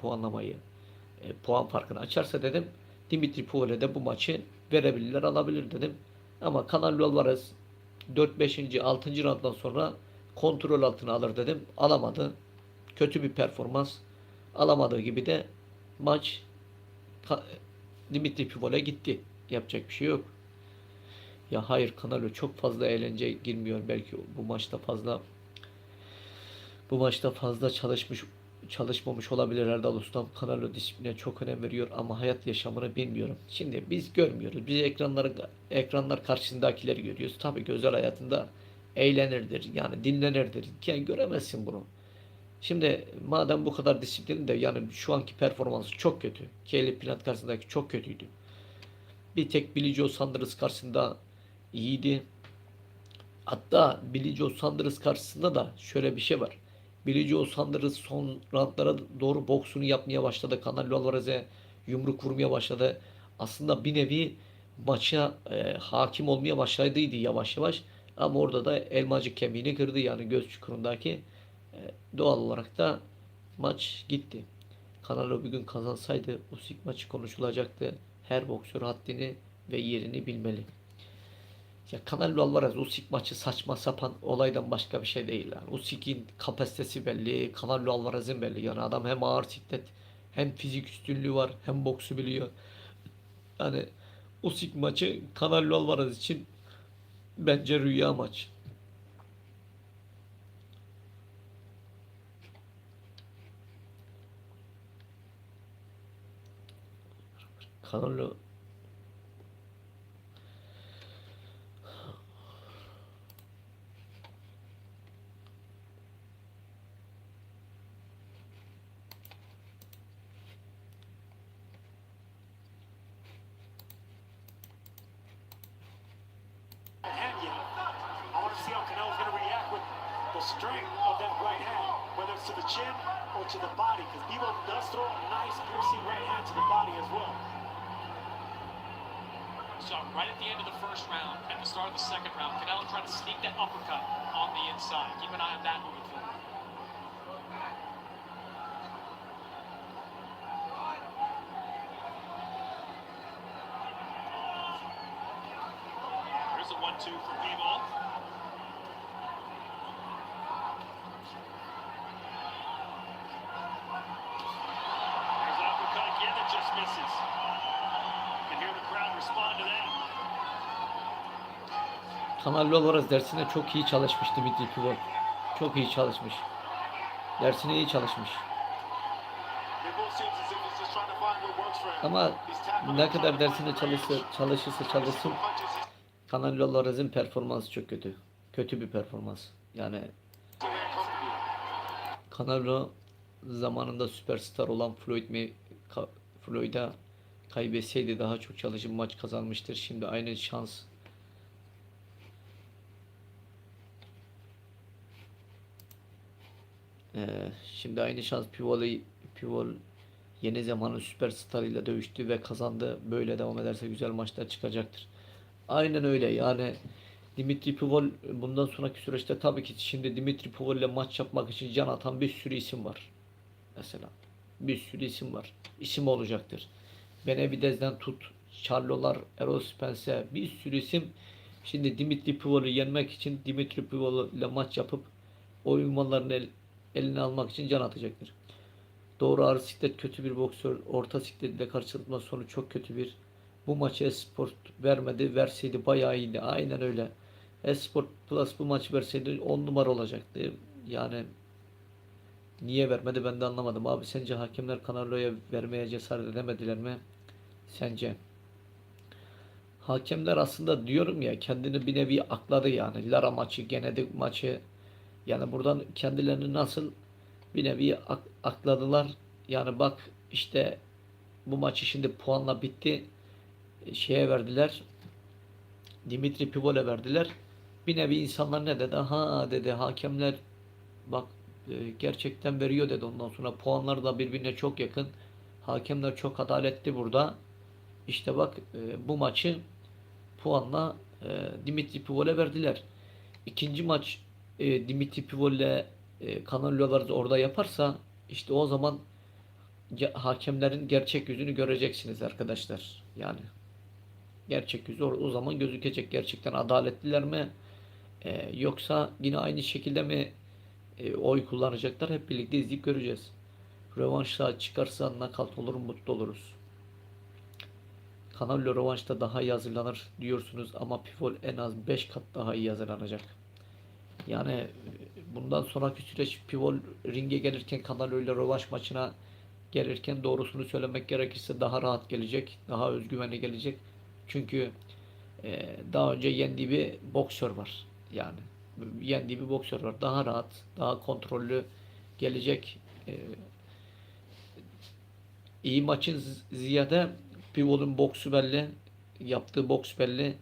Speaker 1: puan farkını açarsa dedim Dimitri Pivol'e de bu maçı verebilirler, alabilir dedim. Ama Canelo Alvarez 4 5. 6. rounddan sonra kontrol altına alır dedim. Alamadı. Kötü bir performans. Alamadığı gibi de maç Dimitri Pivol'e gitti. Yapacak bir şey yok. Ya hayır, Canelo çok fazla eğlence girmiyor. Belki bu maçta fazla çalışmamış olabilir Erdal Ustam. Canelo disipline çok önem veriyor ama hayat yaşamını bilmiyorum. Şimdi biz görmüyoruz. Biz ekranlar karşısındakileri görüyoruz. Tabii ki özel hayatında eğlenirdir. Yani dinlenirdir. Yani göremezsin bunu. Şimdi madem bu kadar disiplin de, yani şu anki performansı çok kötü. Kelly Plant karşısındaki çok kötüydü. Bir tek Billy Joe Saunders karşısında iyiydi. Hatta Billy Joe Saunders karşısında da şöyle bir şey var. Billy Joe Saunders son roundlara doğru boksunu yapmaya başladı. Canelo Alvarez'e yumruk vurmaya başladı. Aslında bir nevi maça hakim olmaya başladıydı yavaş yavaş. Ama orada da elmacık kemiğini kırdı, yani göz çukurundaki. Doğal olarak da maç gitti. Canelo bir gün kazansaydı Usyk maçı konuşulacaktı. Her boksör haddini ve yerini bilmeli. Ya Canelo Alvarez Usyk maçı saçma sapan olaydan başka bir şey değil yani. Usyk'in kapasitesi belli, Canelo Alvarez'in belli. Yani adam hem ağır siklet, hem fizik üstünlüğü var, hem boksu biliyor. Yani Usyk maçı Canelo Alvarez için bence rüya maç. Canelo
Speaker 2: Hand yet. I want to see how Canelo's going to react with the strength of that right hand, whether it's to the chin or to the body, because Bivol does throw a nice piercing right hand to the body as well. So right at the end of the first round, at the start of the second round, Canelo trying to sneak that uppercut on the inside. Keep an eye on that moving forward. Here's a 1-2 for Bivol. There's an uppercut again that just misses. You can hear the crowd respond to that.
Speaker 1: Canelo Alvarez dersine çok iyi çalışmış Dimitri Pivol. Çok iyi çalışmış. Dersine iyi çalışmış.
Speaker 3: Bivol seems as if he's just trying to find what works for him.
Speaker 1: Ama
Speaker 3: He's tapping
Speaker 1: ne
Speaker 3: on
Speaker 1: kadar
Speaker 3: top,
Speaker 1: dersine
Speaker 3: trying to find
Speaker 1: çalışırsa çalışsın,
Speaker 3: punches.
Speaker 1: Canelo Alvarez'in performansı çok kötü. Kötü bir performans. Yani Canelo zamanında süperstar olan Floyd'a kaybetseydi daha çok çalışıp maç kazanmıştır. Şimdi aynı şans Pivol yeni zamanın süperstarıyla dövüştü ve kazandı. Böyle devam ederse güzel maçlar çıkacaktır. Aynen öyle. Yani Dimitri Pivol bundan sonraki süreçte tabii ki, şimdi Dimitri Pivol ile maç yapmak için can atan bir sürü isim var. Mesela bir sürü isim var. İsim olacaktır. Benavidez'den tut, Charlo'lar, Errol Spence, bir sürü isim. Şimdi Dimitri Pivol'u yenmek için Dimitri Pivol ile maç yapıp o ünvanlarını eline almak için can atacaktır. Doğru, ağır siklet kötü bir boksör. Orta siklet ile karşılaşma sonu çok kötü bir. Bu maçı Esport vermedi. Verseydi bayağı iyiydi. Aynen öyle. Esport Plus bu maçı verseydi 10 numara olacaktı. Yani niye vermedi ben de anlamadım. Abi sence hakemler Canelo'ya vermeye cesaret edemediler mi? Sence? Hakemler aslında diyorum ya, kendini bir nevi akladı yani. Lara maçı, Genedik maçı. Yani buradan kendilerini nasıl bir nevi akladılar. Yani bak işte bu maçı şimdi puanla bitti. Şeye verdiler. Dimitri Pivol'e verdiler. Bir nevi insanlar ne dedi? Ha dedi, hakemler bak gerçekten veriyor dedi. Ondan sonra puanlar da birbirine çok yakın. Hakemler çok adaletli burada. İşte bak bu maçı puanla Dimitri Pivol'e verdiler. İkinci maç Dimitri Pivol'le Canelo Alvarez orada yaparsa işte o zaman hakemlerin gerçek yüzünü göreceksiniz arkadaşlar. Yani Gerçek yüzü o zaman gözükecek. Gerçekten adaletliler mi? Yoksa yine aynı şekilde mi oy kullanacaklar? Hep birlikte izleyip göreceğiz. Rövanşta çıkarsa nakavt olur, mutlu oluruz. Canelo rövanşta daha iyi hazırlanır diyorsunuz ama Pivol en az 5 kat daha iyi hazırlanacak. Yani bundan sonraki süreç Pivol ringe gelirken Canelo ile rövanş maçına gelirken doğrusunu söylemek gerekirse daha rahat gelecek. Daha özgüvenli gelecek. Çünkü daha önce yendiği bir boksör var. Yani yendiği bir boksör var. Daha rahat, daha kontrollü gelecek. İyi maçın ziyade Pivol'un boksu belli. Yaptığı boks belli.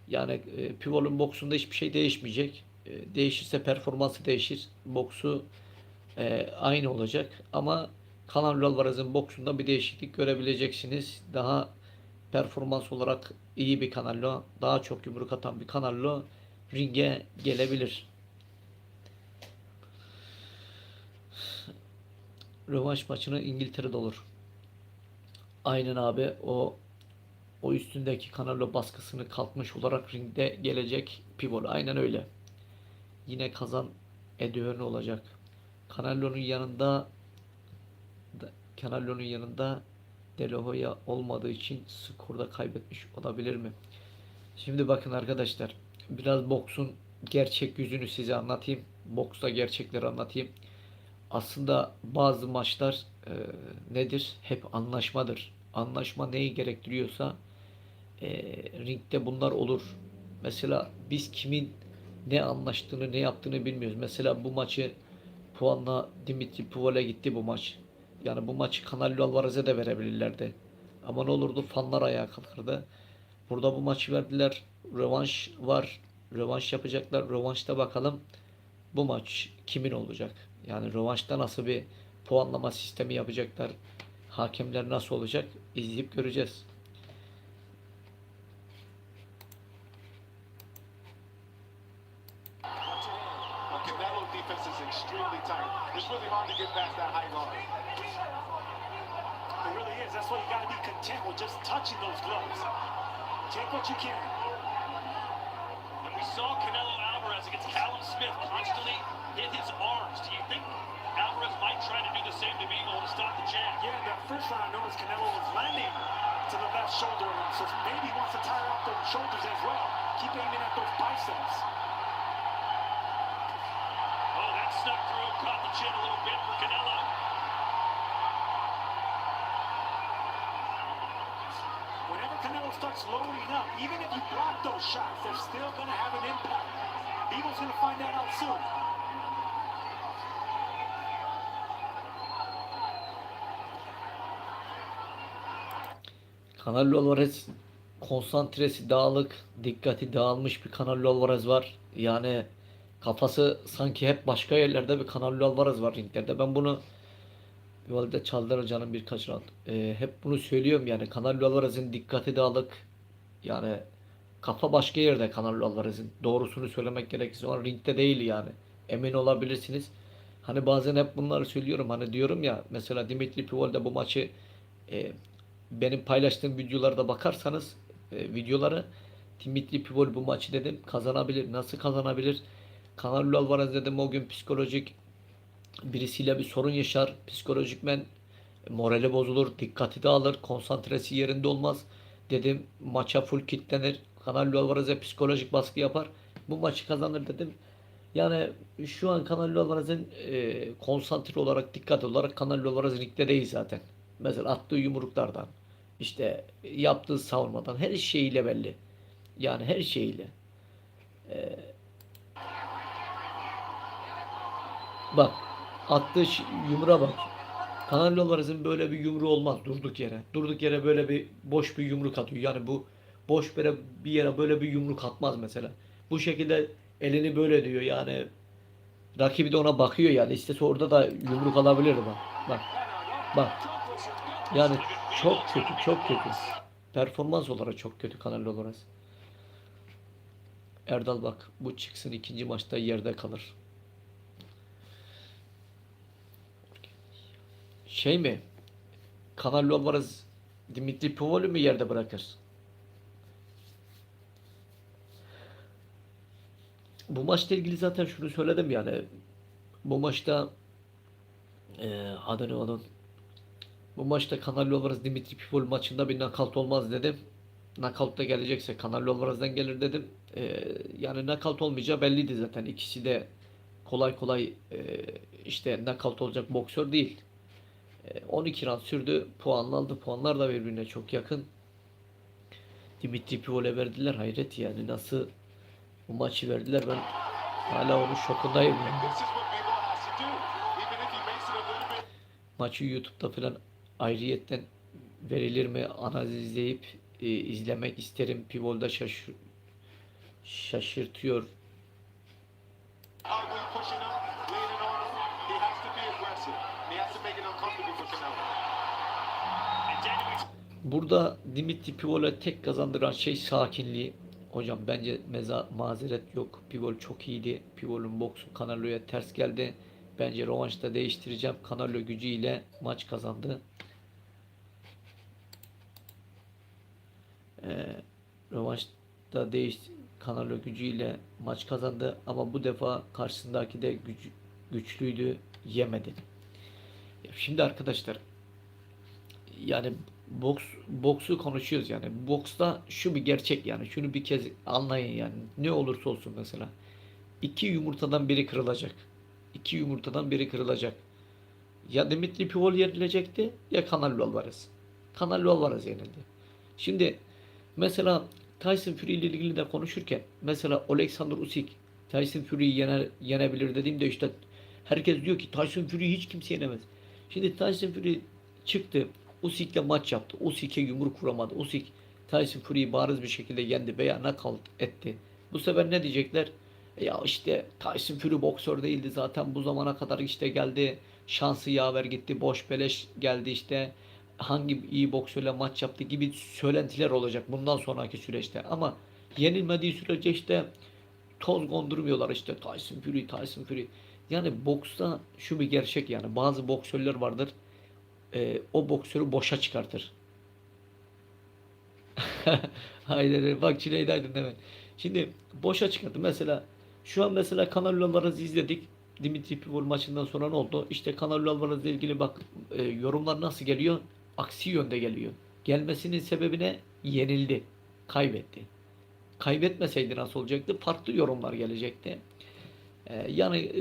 Speaker 1: Yani Pivol'un boksunda hiçbir şey değişmeyecek. Değişirse performansı değişir. Boksu aynı olacak. Ama Canelo Alvarez'in boksunda bir değişiklik görebileceksiniz. Daha performans olarak iyi bir Canelo, daha çok yumruk atan bir Canelo ringe gelebilir. Rövanş maçını İngiltere'de olur. Aynen abi, o üstündeki Canelo baskısını kalkmış olarak ringde gelecek Pivol. Aynen öyle. Yine kazan Ediön olacak. Canelo'nun yanında Canelo'nun yanında De La Hoya olmadığı için skorda kaybetmiş olabilir mi? Şimdi bakın arkadaşlar, biraz boksun gerçek yüzünü size anlatayım. Boksta gerçekleri anlatayım. Aslında bazı maçlar nedir? Hep anlaşmadır. Anlaşma neyi gerektiriyorsa ringde bunlar olur. Mesela biz kimin ne anlaştığını, ne yaptığını bilmiyoruz. Mesela bu maçı puanla Dimitri Pivol'e gitti bu maç. Yani bu maçı Canelo Alvarez'e de verebilirlerdi. Ama ne olurdu? Fanlar ayağa kalkardı. Burada bu maçı verdiler. Rövanş var. Rövanş yapacaklar. Rövanşta bakalım bu maç kimin olacak? Yani rövanşta nasıl bir puanlama sistemi yapacaklar? Hakemler nasıl olacak? İzleyip göreceğiz.
Speaker 3: Canelo's defense is extremely tight. It's really hard to get past that high guard.
Speaker 2: It really is. That's why you got to be content with just touching those gloves. Take what you can. And we saw Canelo Alvarez against Callum Smith constantly hit his arms. Do you think Alvarez might try to do the same to Bivol to stop the jab? Yeah, that first round I noticed Canelo was landing to the left shoulder, so maybe he wants to tire off those shoulders as well. Keep aiming at those biceps. Oh, that snuck through, caught the chin a little bit for Canelo. Whenever Canelo starts loading up, even if you block those shots, they're still going to have an impact. Bivol's going to find that out soon.
Speaker 1: Canelo Alvarez konsantresi dağılık, dikkati dağılmış bir Canelo Alvarez var. Yani kafası sanki hep başka yerlerde bir Canelo Alvarez var ringlerde. Ben bunu Valide Çağlar Hoca'nın birkaç round. Hep bunu söylüyorum yani Canelo Alvarez'in dikkati dağılık. Yani kafa başka yerde Canelo Alvarez'in. Doğrusunu söylemek gerekirse o ringde değil yani. Emin olabilirsiniz. Hani bazen hep bunları söylüyorum. Hani diyorum ya mesela Dimitri Pivol de bu maçı e, benim paylaştığım videolarda bakarsanız videoları Dimitri Pivol bu maçı dedim kazanabilir. Nasıl kazanabilir? Canelo Alvarez dedim o gün psikolojik birisiyle bir sorun yaşar. Psikolojikmen morali bozulur, dikkati dağılır, konsantresi yerinde olmaz. Dedim maça full kitlenir. Canelo Alvarez'e psikolojik baskı yapar. Bu maçı kazanır dedim. Yani şu an Canelo Alvarez'in konsantre olarak, dikkat olarak Canelo Alvarez ringde değil zaten. Mesela attığı yumruklardan, işte yaptığı savunmadan her şeyiyle belli. Yani her şeyiyle. Bak attığı yumruğa bak. Canelo Alvarez'in böyle bir yumruğu olmaz durduk yere. Durduk yere böyle bir boş bir yumruk atıyor. Yani bu boş bir yere böyle bir yumruk atmaz mesela. Bu şekilde elini böyle diyor yani rakibi de ona bakıyor yani istese orada da yumruk alabilir bak. Bak. Bak. Yani çok kötü, çok kötü. Performans olarak çok kötü Canelo Alvarez. Erdal bak bu çıksın ikinci maçta yerde kalır. Şey mi? Canelo Alvarez Dimitri Pivol'ü mü yerde bırakır? bu maçla ilgili zaten şunu söyledim yani. Bu maçta adı ne onun? Bu maçta Canelo Alvarez Dimitri Bivol maçında bir knockout olmaz dedim. Knockout da gelecekse Canelo Alvarez'den gelir dedim. Yani knockout olmayacağı belliydi zaten. İkisi de kolay kolay işte knockout olacak boksör değil. 12 round sürdü. Puanla aldı. Puanlar da birbirine çok yakın. Dimitri Pivol'e verdiler. Hayret yani. Nasıl bu maçı verdiler, ben hala onun şokundayım yani.
Speaker 3: This is what Bivol has to do. Even if he makes it a little bit
Speaker 1: Maçı YouTube'da falan ayrıyetten verilir mi? Analiz izleyip izlemek isterim. Pivol'da şaşırtıyor.
Speaker 3: ugly pushing him, leaning on him, he has to be aggressive. He has to make it uncomfortable for Canelo.
Speaker 2: And Daniel
Speaker 1: Burada Dimitri Pivol'e tek kazandıran şey sakinliği. Hocam bence mazeret yok. Pivol çok iyiydi. Pivol'un boksu Canelo'ya ters geldi. Bence rövanşta değiştireceğim. Canelo gücüyle maç kazandı. Rövanşta Canelo gücüyle maç kazandı. Ama bu defa karşısındaki de güçlüydü. Yemedi. Şimdi arkadaşlar, yani boksu konuşuyoruz yani. Boksta şu bir gerçek yani. Şunu bir kez anlayın yani. Ne olursa olsun mesela. İki yumurtadan biri kırılacak. İki yumurtadan biri kırılacak. Ya Dimitri Pivol yenilecekti ya Canelo Alvarez. Canelo Alvarez yenildi. Şimdi mesela Tyson Fury ile ilgili de konuşurken mesela Alexander Usyk Tyson Fury'yi yenebilir dediğimde işte herkes diyor ki Tyson Fury'yi hiç kimse yenemez. Şimdi Tyson Fury çıktı. Usyk'le maç yaptı. Usyk'e yumruk vuramadı. Usyk Tyson Fury'yi bariz bir şekilde yendi veya knockout etti. Bu sefer ne diyecekler? Ya işte Tyson Fury boksör değildi zaten, bu zamana kadar işte geldi. Şansı yaver gitti. Boş beleş geldi işte. Hangi iyi boksörle maç yaptı gibi söylentiler olacak bundan sonraki süreçte. Ama yenilmediği sürece işte toz kondurmuyorlar işte Tyson Fury, Tyson Fury. Yani boksta şu bir gerçek yani. Bazı boksörler vardır. O boksörü boşa çıkartır. Aynen öyle. Bak Çilek'daydın değil mi? Şimdi boşa çıkarttı. Mesela şu an mesela Canelo Alvarez'i izledik. Dimitri Pivol maçından sonra ne oldu? İşte Canelo Alvarez'le ilgili bak yorumlar nasıl geliyor? Aksi yönde geliyor. Gelmesinin sebebi ne? Yenildi. Kaybetti. Kaybetmeseydi nasıl olacaktı? Farklı yorumlar gelecekti. Yani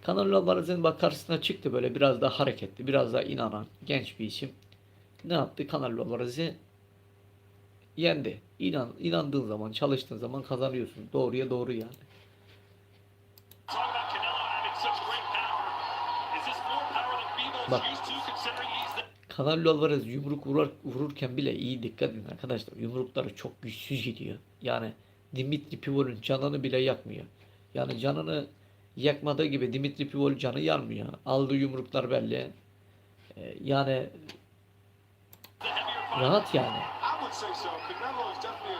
Speaker 1: Canelo Alvarez'in bak karşısına çıktı, böyle biraz daha hareketli, biraz daha inanan genç bir isim. Ne yaptı? Canelo Alvarez'i yendi. İnandığın zaman, çalıştığın zaman kazanıyorsun. Doğruya doğru yani.
Speaker 2: talk about Canelo having such great power. Is this more power than Bivol's
Speaker 1: Bak.
Speaker 2: used to, considering he's the
Speaker 1: Canelo Alvarez yumruk vururken bile iyi dikkat edin arkadaşlar. Yumrukları çok güçsüz gidiyor. Yani Dimitri Pivol'ün canını bile yakmıyor. Yani canını yakmadığı gibi Dimitri Pivol canı yanmıyor. Aldığı yumruklar belli. Yani
Speaker 2: heavier fighter?
Speaker 1: rahat yani.
Speaker 3: I would say so. Canelo is definitely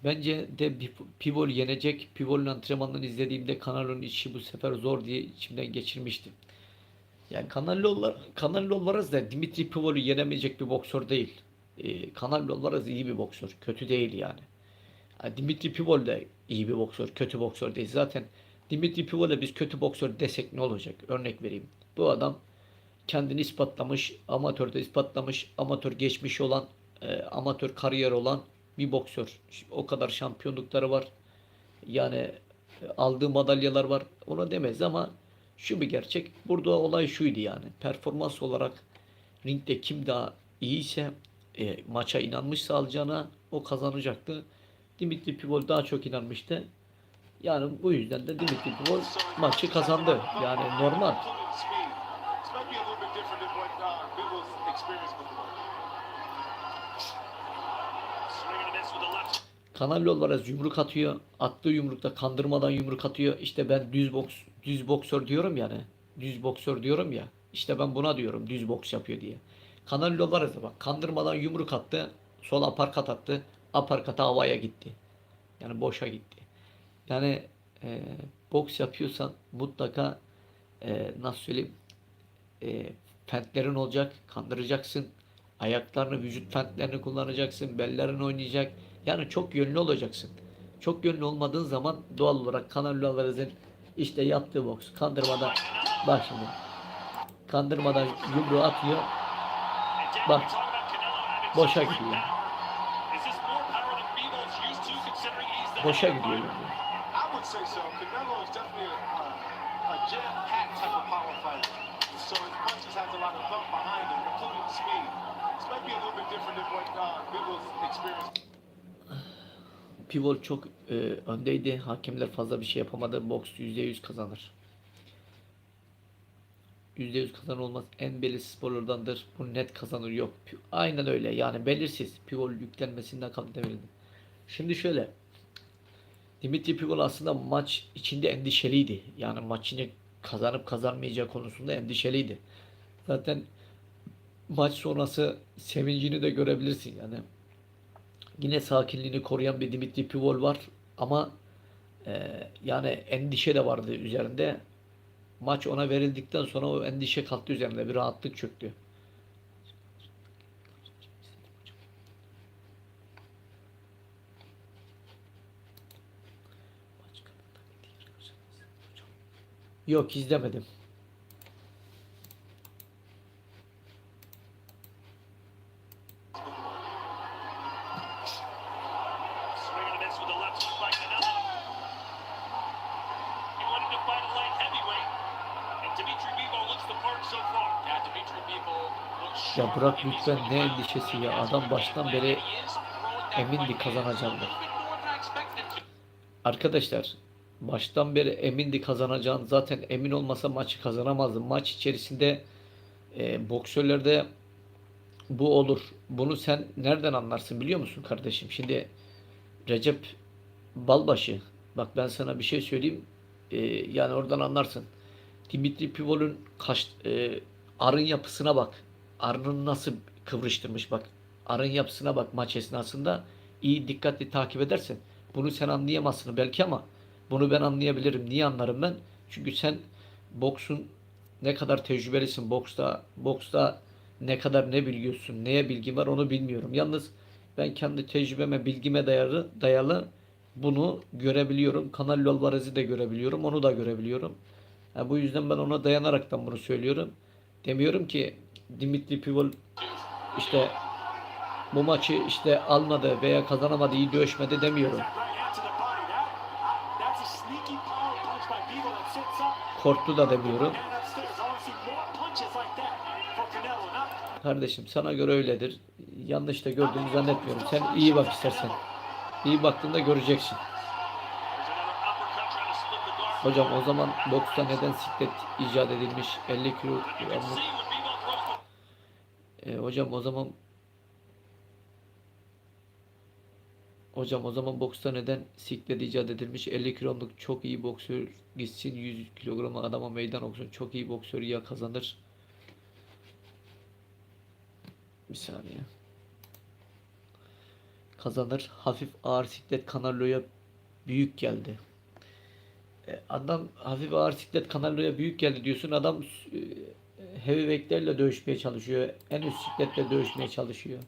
Speaker 1: Bence de Pivol yenecek. Pivol'ün antrenmanlarını izlediğimde Canelo'nun işi bu sefer zor diye içimden geçirmiştim. Yani Canelo Alvarez de Dimitri Pivol'ü yenemeyecek bir boksör değil. Canelo Alvarez iyi bir boksör. Kötü değil yani. Yani Dimitri Pivol de iyi bir boksör. Kötü boksör değil. Zaten Dimitri Pivol'e biz kötü boksör desek ne olacak? Örnek vereyim. Bu adam kendini ispatlamış, amatörde ispatlamış, amatör geçmişi olan, amatör kariyer olan bir boksör. O kadar şampiyonlukları var. Yani aldığı madalyalar var. Ona demez ama şu bir gerçek. Burada olay şuydu yani. Performans olarak ringde kim daha iyiyse maça inanmışsa alacağına o kazanacaktı. Dimitri Pivol daha çok inanmıştı. Yani bu yüzden de Dimitri Pivol maçı kazandı. Yani normal.
Speaker 3: including speed. This might be a little bit different than what Bivol's experienced before.
Speaker 2: Swinging and miss with the left.
Speaker 1: Canelo Alvarez yumruk atıyor. Attığı yumrukta kandırmadan yumruk atıyor. İşte ben düz boksör diyorum yani. Düz boksör diyorum ya. İşte ben buna diyorum düz boks yapıyor diye. Canelo Alvarez'e bak, kandırmadan yumruk attı. Sol aparkat attı. Aparkata havaya gitti. Yani boşa gitti. Yani boks yapıyorsan mutlaka nasıl söyleyeyim, Fentlerin olacak. Kandıracaksın. Ayaklarını, vücut fentlerini kullanacaksın. Bellerin oynayacak. Yani çok yönlü olacaksın. Çok yönlü olmadığın zaman doğal olarak Canelo Alvarez'in işte yaptığı boks. Kandırmadan, bak şimdi. Kandırmadan yumruğu atıyor. Bak. Boşa gidiyor. Boşa gidiyor yumruğu.
Speaker 3: I would say so. Canelo is definitely a jam-packed type of power fighter. So his punches has a lot of thump behind them, including speed. This might be a little bit different than what Bivol's experienced.
Speaker 1: Pivol çok öndeydi. Hakemler fazla bir şey yapamadı. Boks %100 kazanır. %100 kazanır olmaz. En belirsiz sporlardandır. Bu net kazanır yok. Aynen öyle. Yani belirsiz. Pivol yüklenmesinden kaldı demeliydim. Şimdi şöyle. Dimitri Pivol aslında maç içinde endişeliydi. Yani maçını kazanıp kazanmayacağı konusunda endişeliydi. Zaten maç sonrası sevincini de görebilirsin yani. Yine sakinliğini koruyan bir Dimitri Pivol var ama yani endişe de vardı üzerinde. Maç ona verildikten sonra o endişe kalktı üzerinde. Bir rahatlık çöktü. Yok, izlemedim.
Speaker 2: Swing and a miss with the left hook by Canelo. He wanted to fight a light heavyweight, and Dimitri Bivol looks the part so far. Yeah, Dimitri Bivol looks
Speaker 1: Ya
Speaker 2: sharp
Speaker 1: bırak
Speaker 2: in these
Speaker 1: lütfen, ne
Speaker 2: fights.
Speaker 1: endişesi ya. Adam baştan beri emindi kazanacağını. Arkadaşlar, baştan beri emindi kazanacağını. Zaten emin olmasa maçı kazanamazdı. Maç içerisinde boksörlerde bu olur. Bunu sen nereden anlarsın biliyor musun kardeşim? Şimdi Recep Balbaşı, bak ben sana bir şey söyleyeyim. Yani oradan anlarsın. Dimitri Pivol'un arın yapısına bak. Arının nasıl kıvrıştırmış bak. Arın yapısına bak maç esnasında. İyi dikkatli takip edersen. Bunu sen anlayamazsın belki ama bunu ben anlayabilirim. Niye anlarım ben? Çünkü sen boksun ne kadar tecrübelisin boksta ne kadar ne biliyorsun, neye bilgin var onu bilmiyorum. Yalnız ben kendi tecrübeme, bilgime dayalı bunu görebiliyorum. Canelo Alvarez'i de görebiliyorum, onu da görebiliyorum. Yani bu yüzden ben ona dayanaraktan bunu söylüyorum. Demiyorum ki Dimitri Pivol işte bu maçı işte almadı veya kazanamadı, iyi dövüşmedi demiyorum. Korktu da demiyorum. Kardeşim sana göre öyledir. Yanlış da gördüğümü zannetmiyorum. Sen iyi bak istersen. İyi baktığında göreceksin. Hocam o zaman boksta neden siklet icat edilmiş? 50 kilogramlık. Hocam o zaman boksta neden siklet icat edilmiş? 50 kiloluk çok iyi boksör gitsin 100 kilograma adama meydan okusun. Çok iyi boksör ya kazanır. Bir saniye. Kazanır. Hafif ağır siklet Canelo'ya büyük geldi. Adam hafif ağır siklet Canelo'ya büyük geldi diyorsun. Adam heavyweight'lerle dövüşmeye çalışıyor. En üst sikletle dövüşmeye çalışıyor.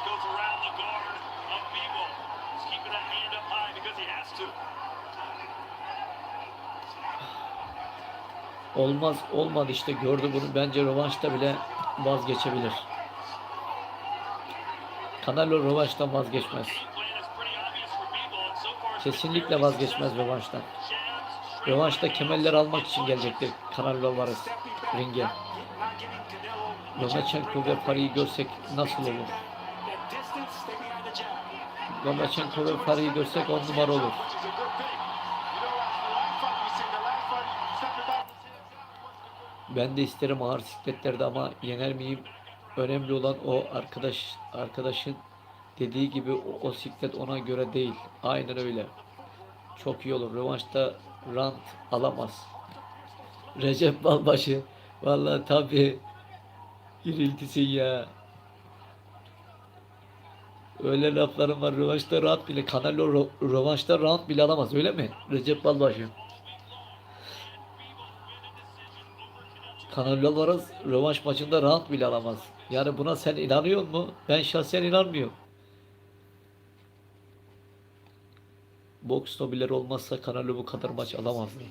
Speaker 2: Goes around the guard of Bivol. He's keeping that hand up high because he has to.
Speaker 1: Olmadı işte, gördü bunu. Bence rövanşta bile vazgeçebilir. Canelo rövanştan vazgeçmez. Kesinlikle vazgeçmez rövanştan. Rövanşta kemerler almak için gelecektir Canelo Alvarez ringe. Lomachenko ve Paris'i görsek nasıl olur? Lomachenko ve Paris'i görsek 10 numara olur. Ben de isterim ağır sikletlerde ama yener miyim? Önemli olan o arkadaşın Dediği gibi o siklet ona göre değil. Aynen öyle. Çok iyi olur. Rövanşta rant alamaz. Recep Balbaşı. Vallahi tabii giriltisin ya. Öyle laflarım var. Rövanşta rant bile. Canelo rövanşta rant bile alamaz. Öyle mi? Recep Balbaşı. Canelo Alvarez rövanş maçında rant bile alamaz. Yani buna sen inanıyor musun? Ben şahsen inanmıyorum. Boks lobileri olmazsa Canelo bu kadar maç alamazdı.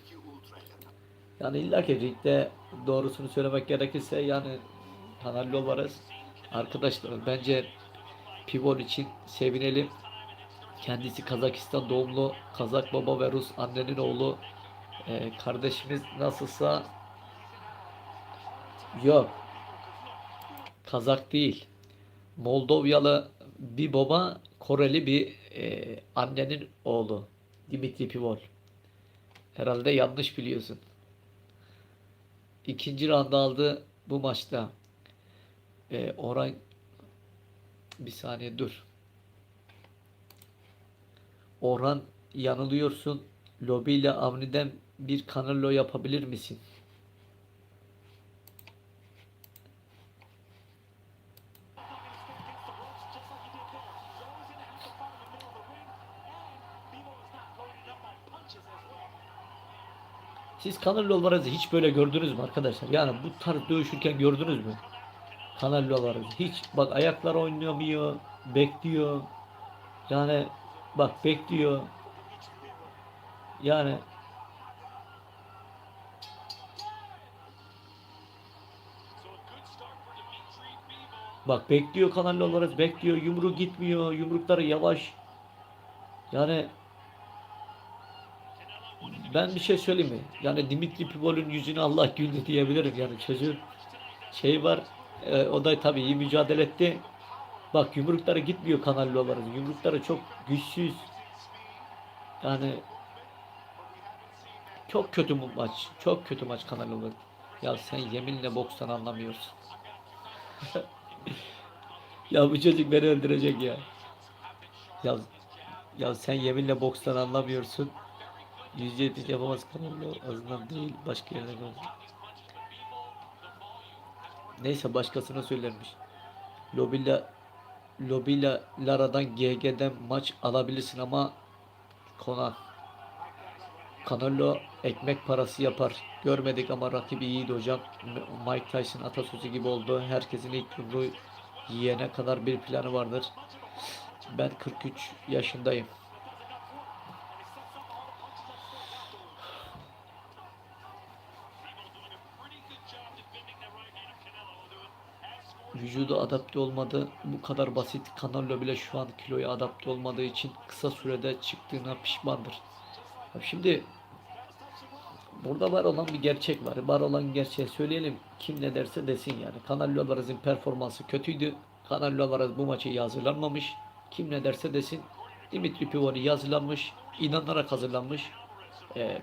Speaker 1: Yani illa ki ringde doğrusunu söylemek gerekirse yani Canelo Alvarez arkadaşlar bence Pivol için sevinelim. Kendisi Kazakistan doğumlu, Kazak baba ve Rus annenin oğlu. Kardeşimiz nasılsa yok. Kazak değil. Moldovyalı bir baba, Koreli bir annenin oğlu. Dimitri Pivol. Herhalde yanlış biliyorsun. İkinci round aldı bu maçta. Orhan bir saniye dur. Orhan yanılıyorsun. Lobi ile Avni'den bir Canelo yapabilir misin? Siz Canelo Alvarez'i hiç böyle gördünüz mü arkadaşlar? Yani bu tarz dövüşürken gördünüz mü? Canelo Alvarez'i hiç bak ayaklar oynamıyor, bekliyor. Yani bak bekliyor. Yani bak bekliyor Canelo Alvarez bekliyor. Yumruğu gitmiyor. Yumrukları yavaş. Yani ben bir şey söyleyeyim mi? Yani Dimitri Pivol'ün yüzüne Allah güldü diyebilirim. Yani çocuğun şey var. O da tabii iyi mücadele etti. Bak yumrukları gitmiyor Canelo Alvarez'in. Yumrukları çok güçsüz. Yani çok kötü bu maç. Çok kötü maç Canelo Alvarez. Ya sen yeminle bokstan anlamıyorsun. Ya bu çocuk beni öldürecek ya. Ya ya sen yeminle bokstan anlamıyorsun. 170 yapamaz Canelo. Azından değil başka yerine göre. Neyse başkasına söylermiş. Lobila Lobila Lara'dan GG'den maç alabilirsin ama Kona Canelo ekmek parası yapar. Görmedik ama rakibi iyiydi hocam. Mike Tyson atasözü gibi oldu. Herkesin ilk yumruğu yiyene kadar bir planı vardır. Ben 43 yaşındayım. Vücudu adapte olmadı. Bu kadar basit. Canelo bile şu an kiloya adapte olmadığı için kısa sürede çıktığına pişmandır. Şimdi burada var olan bir gerçek var. Var olan gerçeği söyleyelim. Kim ne derse desin yani. Canelo Alvarez'in performansı kötüydü. Canelo Alvarez bu maçı iyi hazırlanmamış. Kim ne derse desin. Dimitri Pivol iyi hazırlanmış. İnanarak hazırlanmış.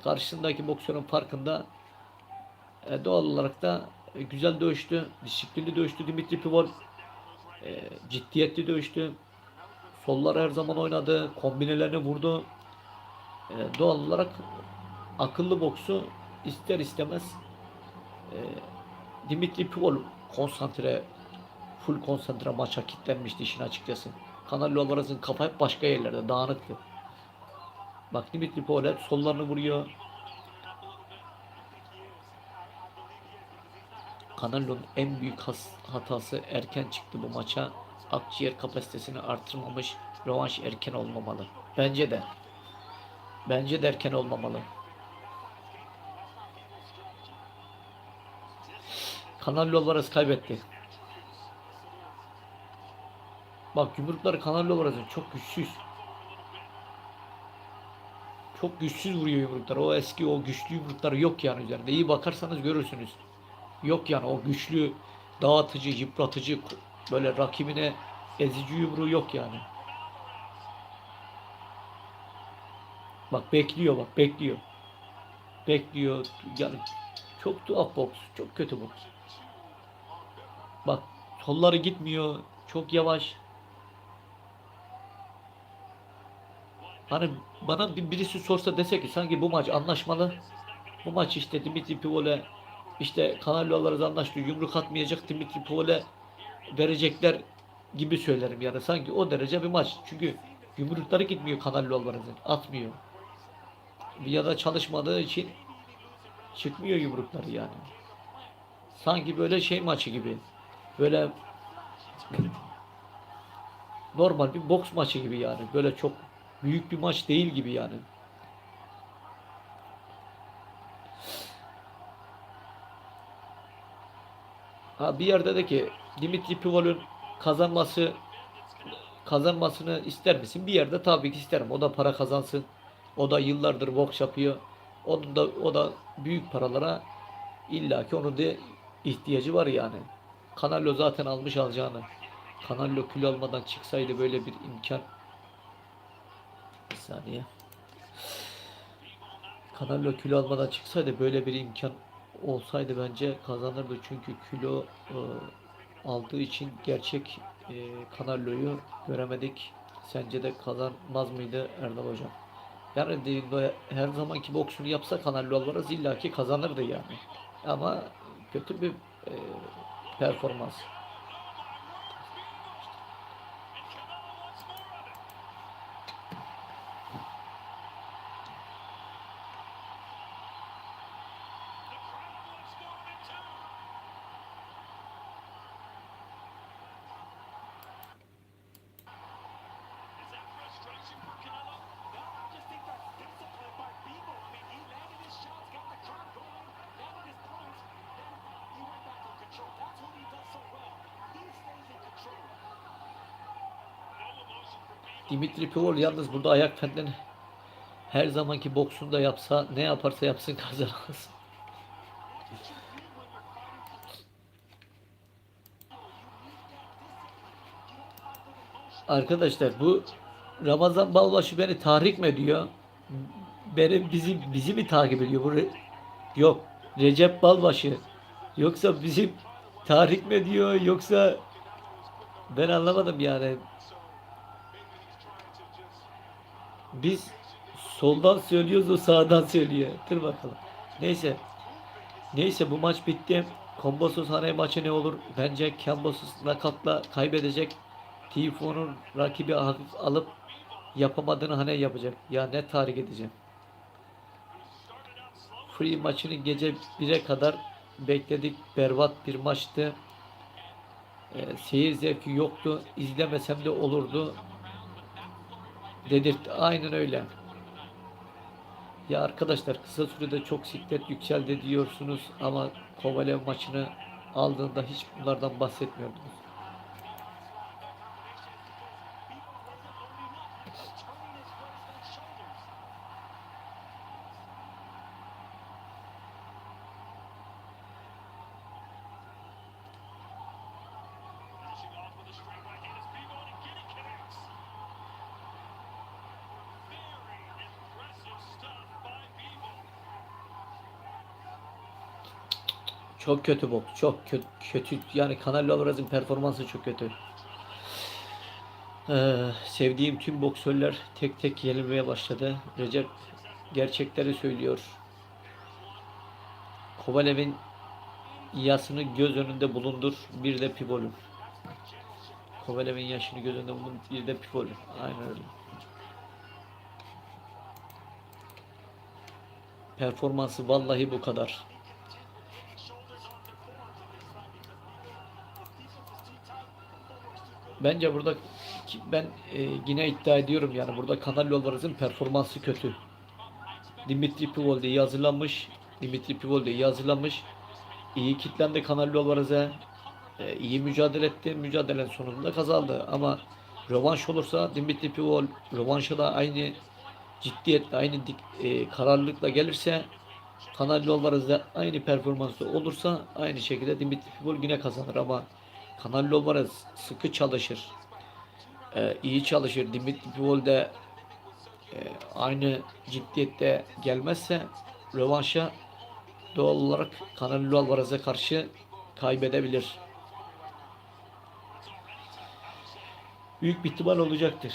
Speaker 1: Karşısındaki boksörün farkında. Doğal olarak da güzel dövüştü. Disiplinli dövüştü Dimitri Pivol. Ciddiyetli dövüştü. Sollar her zaman oynadı. Kombinelerini vurdu. Doğal olarak akıllı boksu ister istemez Dimitri Pivol konsantre, full konsantre maça kilitlenmişti işin açıkçası. Canelo Alvarez'in kafa hep başka yerlerde dağınıktı. Bak Dimitri Pivol hep sollarını vuruyor. Canelo'nun en büyük hatası erken çıktı bu maça. Akciğer kapasitesini artırmamış. Rövanş erken olmamalı. Bence de. Bence de erken olmamalı. Canelo Alvarez kaybetti. Bak yumrukları Canelo Alvarez'in çok güçsüz. Çok güçsüz vuruyor yumruklar. O eski o güçlü yumrukları yok yani üzerinde. İyi bakarsanız görürsünüz. Yok yani o güçlü, dağıtıcı, yıpratıcı böyle rakibine ezici yumruğu yok yani. Bak bekliyor bak bekliyor. Bekliyor. Yani çok tuhaf boks. Çok kötü boks. Bak solları gitmiyor. Çok yavaş. Hani bana birisi sorsa dese ki sanki bu maç anlaşmalı. Bu maç işte Dimitri Pivol'e işte Canelo Alvarez anlaştı. Yumruk atmayacak, Dimitri Pivol'e verecekler gibi söylerim yani. Sanki o derece bir maç. Çünkü yumrukları gitmiyor Canelo Alvarez'in. Atmıyor. Ya da çalışmadığı için çıkmıyor yumrukları yani. Sanki böyle şey maçı gibi. Böyle normal bir boks maçı gibi yani. Böyle çok büyük bir maç değil gibi yani. Ha bir yerde de ki Dimitri Pivol'ün kazanması kazanmasını ister misin? Bir yerde tabii ki isterim. O da para kazansın. O da yıllardır boks yapıyor. O da büyük paralara illaki onun da ihtiyacı var yani. Canelo zaten almış alacağını. Canelo kilo almadan çıksaydı böyle bir imkan. Bir saniye. Canelo kilo almadan çıksaydı böyle bir imkan olsaydı bence kazanırdı. Çünkü kilo aldığı için gerçek Canelo'yu göremedik. Sence de kazanmaz mıydı Erdal Hocam? Yani her zamanki boksunu yapsa Canelo Alvarez illaki kazanırdı yani. Ama kötü bir e, performans. Dimitri Pivol yalnız burada ayak fendini her zamanki boksunda yapsa ne yaparsa yapsın kazanamaz. Arkadaşlar bu Ramazan Balbaşı beni tahrik mi ediyor? Bizi mi takip ediyor? Yok. Recep Balbaşı. Yoksa bizim tahrik mi ediyor yoksa ben anlamadım yani. Biz soldan söylüyoruz o sağdan söylüyor. Dur bakalım. Neyse. Neyse bu maç bitti. Kombosuz Haney maçı ne olur? Bence Kombosuz nakatla kaybedecek. Tifon'un rakibi hafif alıp yapamadığını Haney yapacak. Ya ne tahrik edeceğim. Free maçını gece 1'e kadar bekledik. Berbat bir maçtı. Seyir zevki yoktu. İzlemesem de olurdu. Dedirtti. Aynen öyle. Ya arkadaşlar kısa sürede çok siklet yükseldi diyorsunuz ama Kovalev maçını aldığında hiç bunlardan bahsetmiyordunuz. Çok kötü bok. Çok kötü. Yani Canelo Alvarez'in performansı çok kötü. Sevdiğim tüm boksörler tek tek yenilmeye başladı. Recep gerçekleri söylüyor. Kovalev'in yasını göz önünde bulundur. Bir de Pivol'ün. Kovalev'in yaşını göz önünde bulundur. Bir de Pivol'ün. Aynen öyle. Performansı vallahi bu kadar. Bence burada ben yine iddia ediyorum yani burada Canelo Alvarez'in performansı kötü. Dimitri Pivol de iyi hazırlanmış. Dimitri Pivol de iyi hazırlanmış. İyi kitlendi Canelo Alvarez'e. İyi mücadele etti. Mücadelenin sonunda kazandı. Ama rövanş olursa Dimitri Pivol rövanşa da aynı ciddiyetle, aynı kararlılıkla gelirse Canelo Alvarez'de aynı performansı olursa aynı şekilde Dimitri Pivol yine kazanır ama Canelo Alvarez sıkı çalışır. İyi çalışır. Dimitri Pivol de aynı ciddiyette gelmezse rövanşa doğal olarak Canelo Alvarez'e karşı kaybedebilir. Büyük bir ihtimal olacaktır.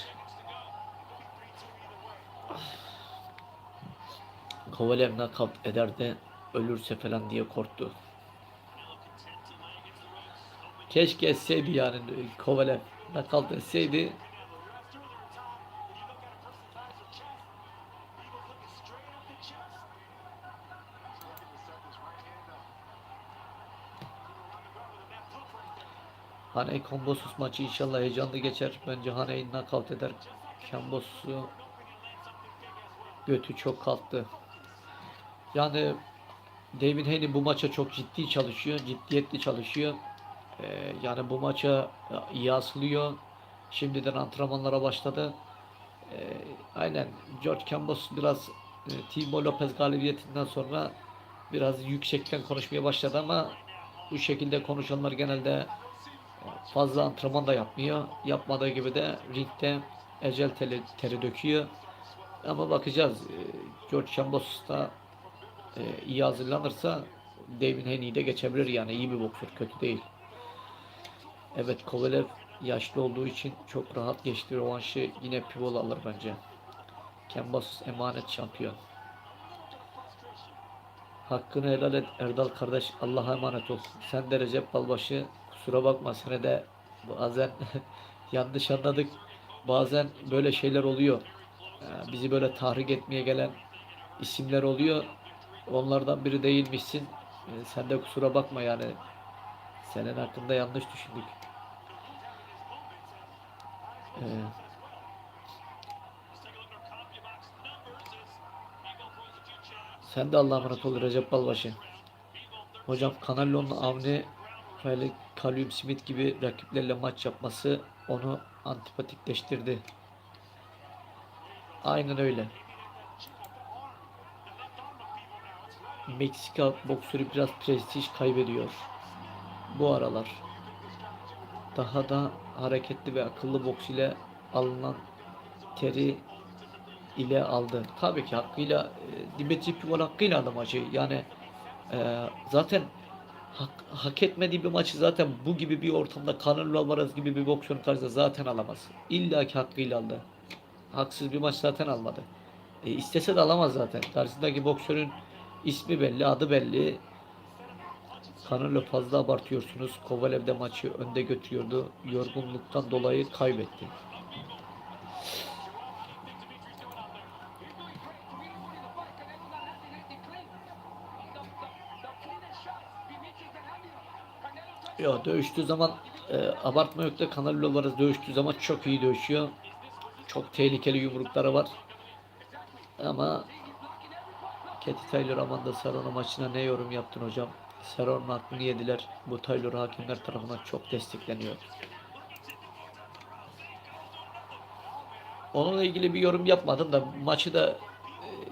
Speaker 1: Kovalev knockout eder de ölürse falan diye korktu. Keşke etseydi yani Kovalev knockout etseydi. Haney Kambosos maçı inşallah heyecanlı geçer. Bence Haney knockout eder. Kambosos'u götü çok kalktı. Yani David Haney bu maça çok ciddi çalışıyor. Ciddiyetli çalışıyor. Yani bu maça iyi asılıyor. Şimdiden antrenmanlara başladı. Aynen George Campos biraz Timo Lopez galibiyetinden sonra biraz yüksekten konuşmaya başladı ama bu şekilde konuşanlar genelde fazla antrenman da yapmıyor. Yapmadığı gibi de ringde ecel teri döküyor. Ama bakacağız. George Campos da iyi hazırlanırsa David Haney'i de geçebilir yani iyi bir boksör, kötü değil. Evet, Kovalev yaşlı olduğu için çok rahat geçti rövanşı, yine pivot alır bence. Kambosos emanet şampiyon. Hakkını helal et Erdal kardeş, Allah'a emanet ol. Sen de Recep Balbaşı, kusura bakma seni de bazen yanlış anladık. Bazen böyle şeyler oluyor. Bizi böyle tahrik etmeye gelen isimler oluyor. Onlardan biri değilmişsin. Sen de kusura bakma yani. Senin hakkında yanlış düşündük. Ee, Sen de Allah'a emanet ol Recep Balbaşı. Hocam Canelo'nun Avni ve Callum Smith gibi rakiplerle maç yapması onu antipatikleştirdi. Aynen öyle. Meksika boksörü biraz prestij kaybediyor bu aralar. Daha da hareketli ve akıllı boks ile alınan teri ile aldı. Tabii ki hakkıyla Dimitri Pivol hakkıyla aldı maçı. Yani zaten hak etmediği bir maçı zaten bu gibi bir ortamda Canelo Alvarez gibi bir boksörün karşısında zaten alamaz. İlla ki hakkıyla aldı. Haksız bir maç zaten almadı. İstese de alamaz zaten. Karşısındaki boksörün ismi belli, adı belli. Canelo fazla abartıyorsunuz. Kovalev de maçı önde götürüyordu. Yorgunluktan dolayı kaybetti. Ya dövüştüğü zaman abartma yok da Canelo Alvarez dövüştüğü zaman çok iyi dövüşüyor. Çok tehlikeli yumrukları var. Ama Katie Taylor Amanda Serrano maçına ne yorum yaptın hocam? Serrano'nun hakkını yediler. Bu Taylor hakemler tarafından çok destekleniyor. Onunla ilgili bir yorum yapmadım da maçı da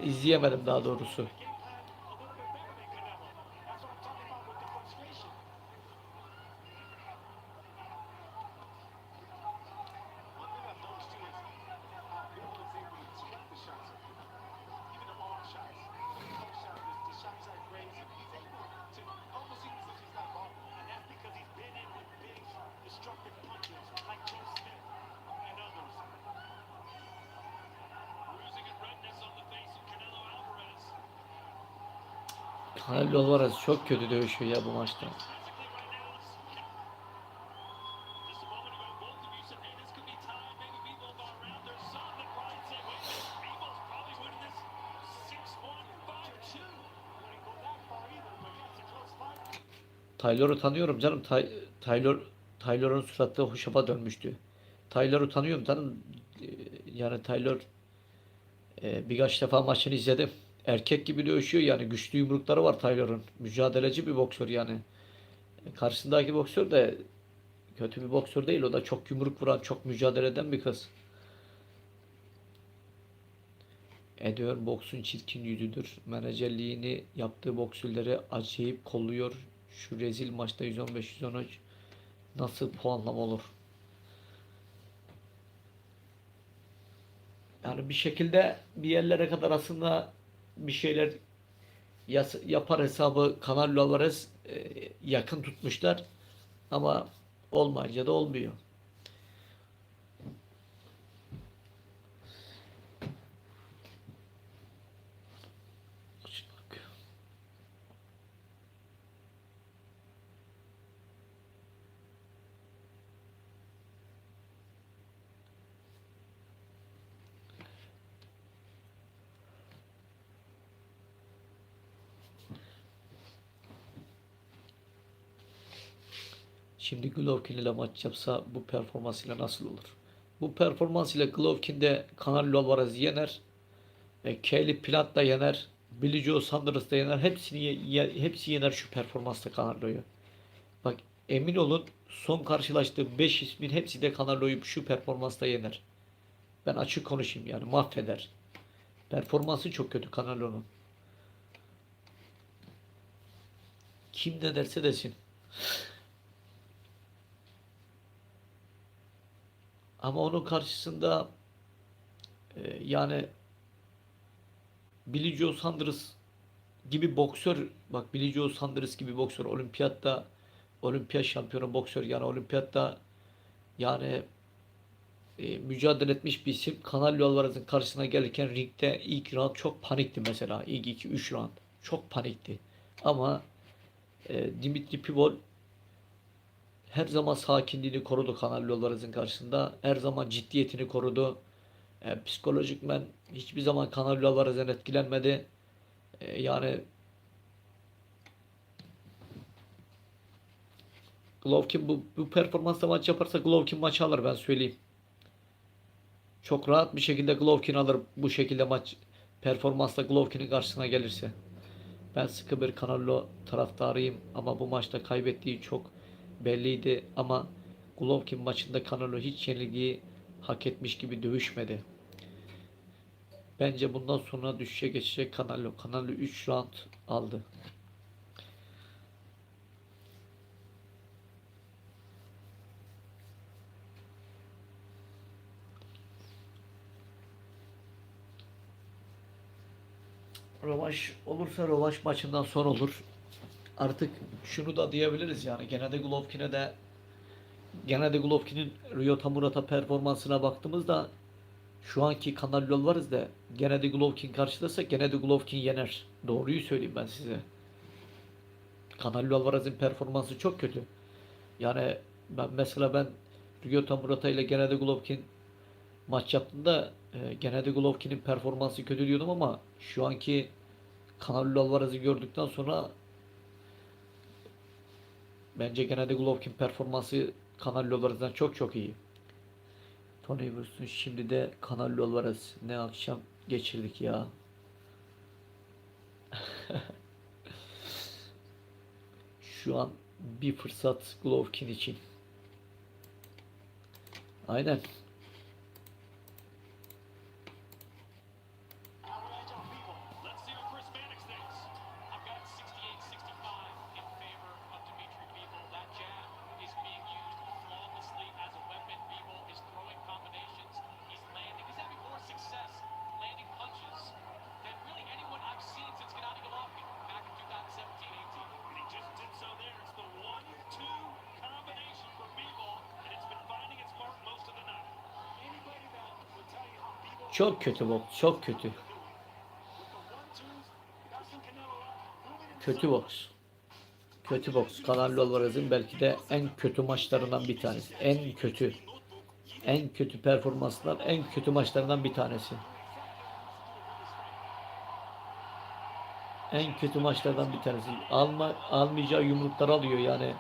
Speaker 1: izleyemedim daha doğrusu. Canelo Alvarez çok kötü dövüşüyor ya bu maçta. Taylor'u tanıyorum canım. Taylor'un suratı hoşafa dönmüştü. Taylor'u tanıyorum canım. Yani Taylor birkaç defa maçını izledim. Erkek gibi dövüşüyor yani. Güçlü yumrukları var Taylor'un. Mücadeleci bir boksör yani. Karşısındaki boksör de kötü bir boksör değil. O da çok yumruk vuran, çok mücadele eden bir kız. Ediyor boksun çirkin yüzüdür. Menajerliğini yaptığı boksörleri acayip kolluyor. Şu rezil maçta 115-113 nasıl puanlama olur? Yani bir şekilde bir yerlere kadar aslında bir şeyler yapar hesabı Canelo Alvarez yakın tutmuşlar ama olmayınca da olmuyor. Şimdi Golovkin ile maç yapsa bu performansıyla nasıl olur? Bu performansıyla Golovkin de Canelo Alvarez'i yener. Caleb Plant da yener. Billy Joe Saunders da yener. Hepsi yener şu performansla Canelo'yu. Bak emin olun son karşılaştığı 5 ismin hepsi de Canelo'yu şu performansla yener. Ben açık konuşayım yani mahveder. Performansı çok kötü Canelo'nun. Kim ne derse desin. Ama onun karşısında yani Billy Joe Saunders gibi boksör, bak Billy Joe Saunders gibi boksör, olimpiyat şampiyonu boksör, yani olimpiyatta yani mücadele etmiş bir isim. Canelo Alvarez'in karşısına gelirken ringde ilk round çok panikti mesela. İlk 2-3 round çok panikti. Ama Dimitri Bivol her zaman sakinliğini korudu Canelo Alvarez'in karşısında. Her zaman ciddiyetini korudu. Psikolojikmen hiçbir zaman Canelo Alvarez'den etkilenmedi. Yani Golovkin bu performansla maç yaparsa Golovkin maçı alır, ben söyleyeyim. Çok rahat bir şekilde Golovkin alır bu şekilde maç performansla Golovkin'in karşısına gelirse. Ben sıkı bir Canelo taraftarıyım ama bu maçta kaybettiği çok belliydi, ama Golovkin maçında Canelo hiç yenilgiyi hak etmiş gibi dövüşmedi. Bence bundan sonra düşüşe geçecek Canelo. Canelo 3 round aldı. Rövanş olursa rövanş maçından son olur. Artık şunu da diyebiliriz yani Golovkin'in Ryota Murata performansına baktığımızda şu anki Canelo Alvarez de Gennady Golovkin karşılarsa Gennady Golovkin yener. Doğruyu söyleyeyim ben size. Canelo Alvarez'in performansı çok kötü. Yani ben Ryota Murata ile Gennady Golovkin maç yaptığında Gennady Golovkin'in performansı kötü diyordum, ama şu anki Canelo Alvarez'i gördükten sonra bence Gennady Golovkin performansı Canelo Alvarez'den çok çok iyi. Tony Ferguson, şimdi de Canelo Alvarez, ne akşam geçirdik ya. Şu an bir fırsat Golovkin için. Aynen.
Speaker 2: Let's see what Chris Mannix thinks. I've got 68-65 in favor of Dimitri Bivol. That jab is being used flawlessly as a weapon. Bivol is throwing combinations. He's having more success landing punches than really anyone I've seen since Gennady Golovkin back in 2017-18. And he just did so there. It's the 1-2 combination for Bivol, and it's been finding its mark most of the night. Anybody that would tell you how Bivol
Speaker 1: Çok kötü boks, çok kötü. Kötü boks. Kötü boks. Canelo Alvarez'in belki de en kötü maçlarından bir tanesi. En kötü. En kötü performanslar, en kötü maçlarından bir tanesi. En kötü maçlardan bir tanesi. Almayacağı yumrukları alıyor yani.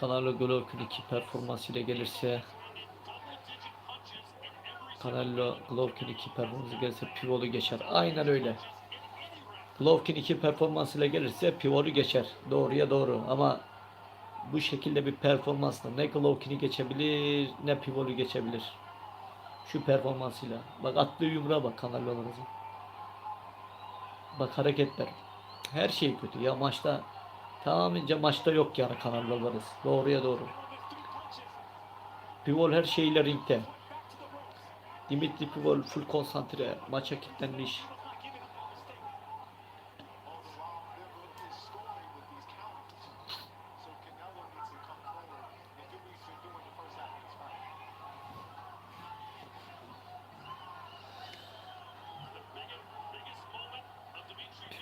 Speaker 1: Canelo Golovkin 2 performansıyla gelirse Pivol'u geçer. Aynen öyle. Golovkin 2 performansıyla gelirse Pivol'u geçer. Doğruya doğru, ama bu şekilde bir performansla ne Golovkin'i geçebilir ne Pivol'u geçebilir. Şu performansıyla. Bak attığı yumruğa bak Canelo Alvarez'in. Bak hareketler. Her şey kötü ya maçta. Tamamen maçta yok yani Canelo Alvarez. Doğruya doğru. Pivol her şeyle ringte. Dimitri Pivol full konsantre. Maça kilitlenmiş.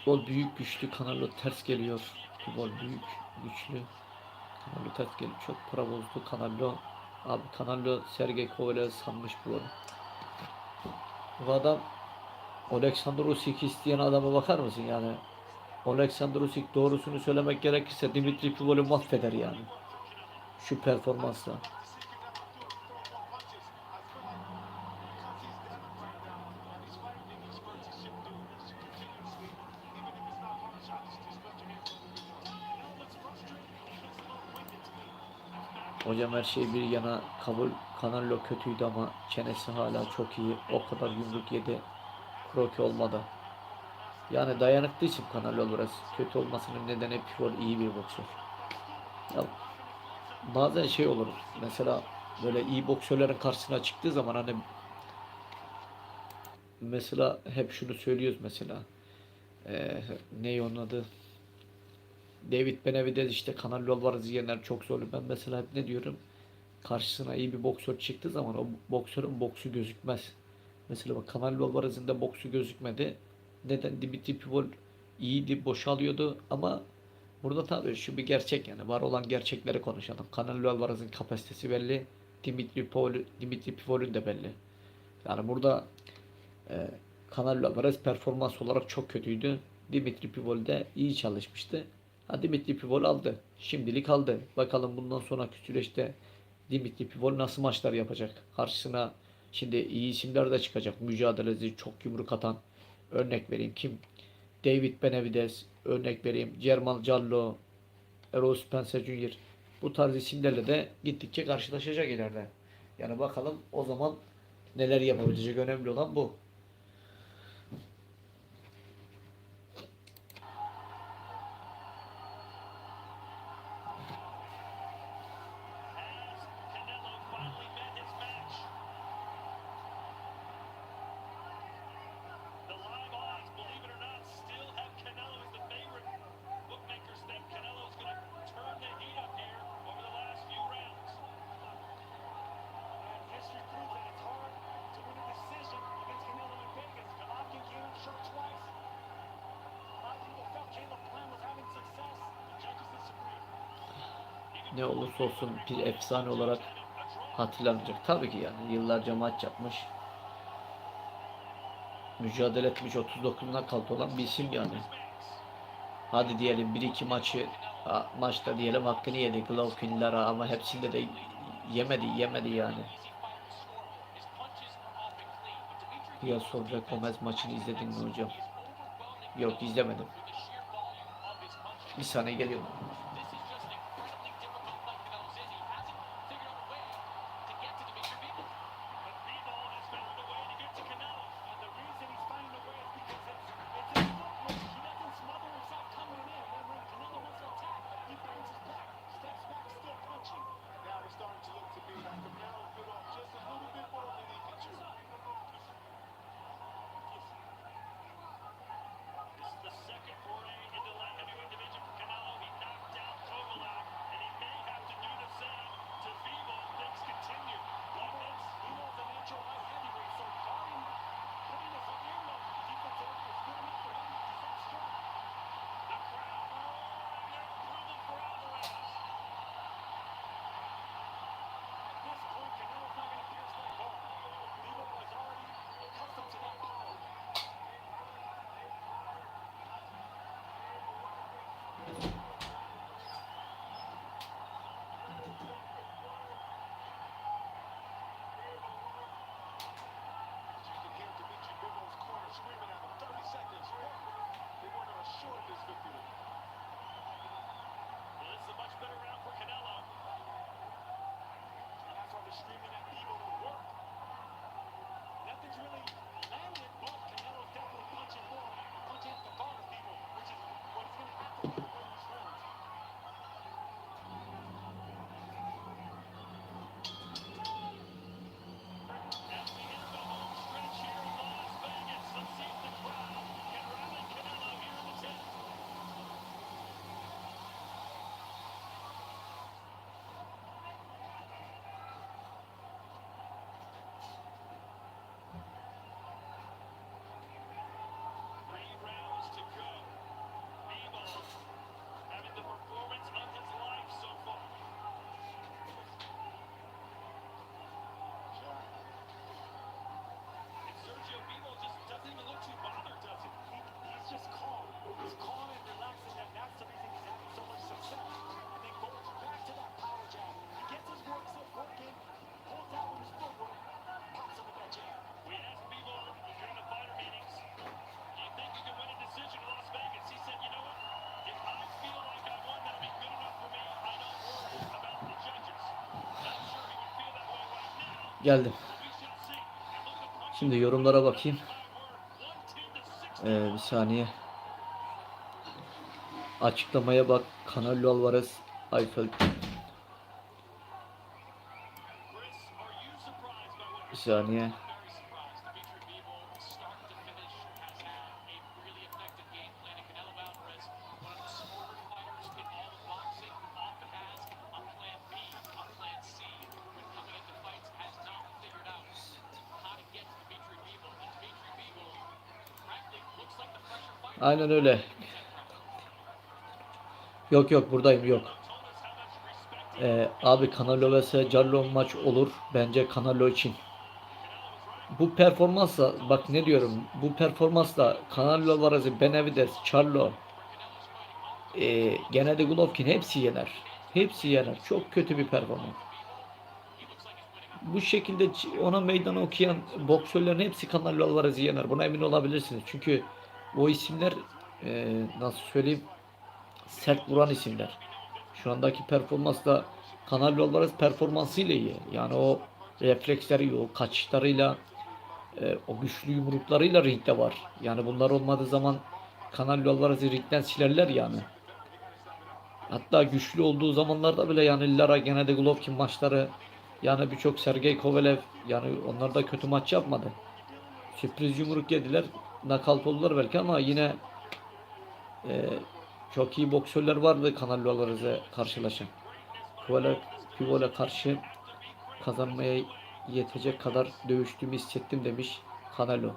Speaker 1: Gol büyük güçlü. Canelo ters geliyor. Gol büyük güçlü. Canelo ters geliyor. Çok para bozdu Canelo. Abi Canelo Sergey Kovalev sanmış bu golü. Bu adam Alexander Usyk'i isteyen adama bakar mısın yani? Alexander Usyk doğrusunu söylemek gerekirse Dimitri Pivol'ü mahveder yani. Şu performansla. Hocam her şey bir yana kabul. Canelo kötüydü ama çenesi hala çok iyi. O kadar yumruk yedi. Kroki olmadı. Yani dayanıklı isim Canelo biraz. Kötü olmasının nedeni Pivol iyi bir boksör. Ya bazen şey olur. Mesela böyle iyi boksörlerin karşısına çıktığı zaman hani mesela hep şunu söylüyoruz mesela. Ne onun adı? David Benavidez işte Canelo Alvarez yiyenler çok zorlu. Ben mesela hep ne diyorum? Karşısına iyi bir boksör çıktığı zaman o boksörün boksu gözükmez. Mesela bak Canelo Alvarez'in de boksu gözükmedi. Neden? Dimitri Pivol iyiydi, boşalıyordu ama burada tabii şu bir gerçek yani var olan gerçekleri konuşalım. Canelo Alvarez'in kapasitesi belli. Dimitri Pivol'ün de belli. Yani burada e, Canelo Alvarez performans olarak çok kötüydü. Dimitri Pivol de iyi çalışmıştı. Ha, Dimitri Pivol aldı. Şimdilik aldı. Bakalım bundan sonraki süreçte Dimitri Pivol nasıl maçlar yapacak? Karşısına şimdi iyi isimler de çıkacak. Mücadelesi çok yumruk atan. Örnek vereyim kim? David Benavidez. Örnek vereyim. Jermall Charlo. Errol Spence Jr. Bu tarz isimlerle de gittikçe karşılaşacak ileride. Yani bakalım o zaman neler yapabilecek. Önemli olan bu.
Speaker 2: The live odds, believe it or not, still have Canelo as the favorite. Bookmakers think Canelo's going to turn the heat up here over the last few rounds. And history proves that it's hard to win a decision against Canelo in Vegas. Golovkin came up short twice. A lot of people felt Caleb Plant was having success. The judges disagreed.
Speaker 1: Ne olursa olsun bir efsane olarak hatırlanacak. Tabii ki yani yıllarca maç yapmış. Mücadele etmiş 39'una kaldı olan bir isim yani. Hadi diyelim 1-2 maçta diyelim hakkını yedi Golovkin'lere ama hepsinde de yemedi yani. Ya soracak Gomez maçını izledin mi hocam? Yok izlemedim. Bir saniye geliyorum.
Speaker 3: Now it's starting to look to me like Canelo bit off just a little bit more than he can chew.
Speaker 2: This is the second foray into light heavyweight division for Canelo. He knocked
Speaker 1: Geldim. Şimdi yorumlara bakayım. Bir saniye. Açıklamaya bak. Canelo Alvarez Eiffel. Bir saniye. Aynen öyle. Yok yok, buradayım, yok. Abi Canelo vs Canelo maç olur. Bence Canelo için. Bu performansla bak ne diyorum. Bu performansla Canelo Alvarez'i, Benavidez, Charlo, Gennady Golovkin hepsi yener. Hepsi yener. Çok kötü bir performans. Bu şekilde ona meydan okuyan boksörlerin hepsi Canelo Alvarez'i yener. Buna emin olabilirsiniz. Çünkü o isimler nasıl söyleyeyim, sert vuran isimler. Şu andaki performansla Canelo Alvarez performansıyla iyi. Yani o refleksleri, o kaçışlarıyla, o güçlü yumruklarıyla ringde var. Yani bunlar olmadığı zaman Canelo Alvarez'i ringden silerler yani. Hatta güçlü olduğu zamanlarda bile yani Lara, Gennady Golovkin maçları, yani birçok Sergey Kovalev, yani onlar da kötü maç yapmadı. Sürpriz yumruk yediler. Knockout oldular belki ama yine e, çok iyi boksörler vardı Canelo Alvarez'e karşılaşan. Kovalev karşı kazanmaya yetecek kadar dövüştüğümü hissettim demiş Canelo.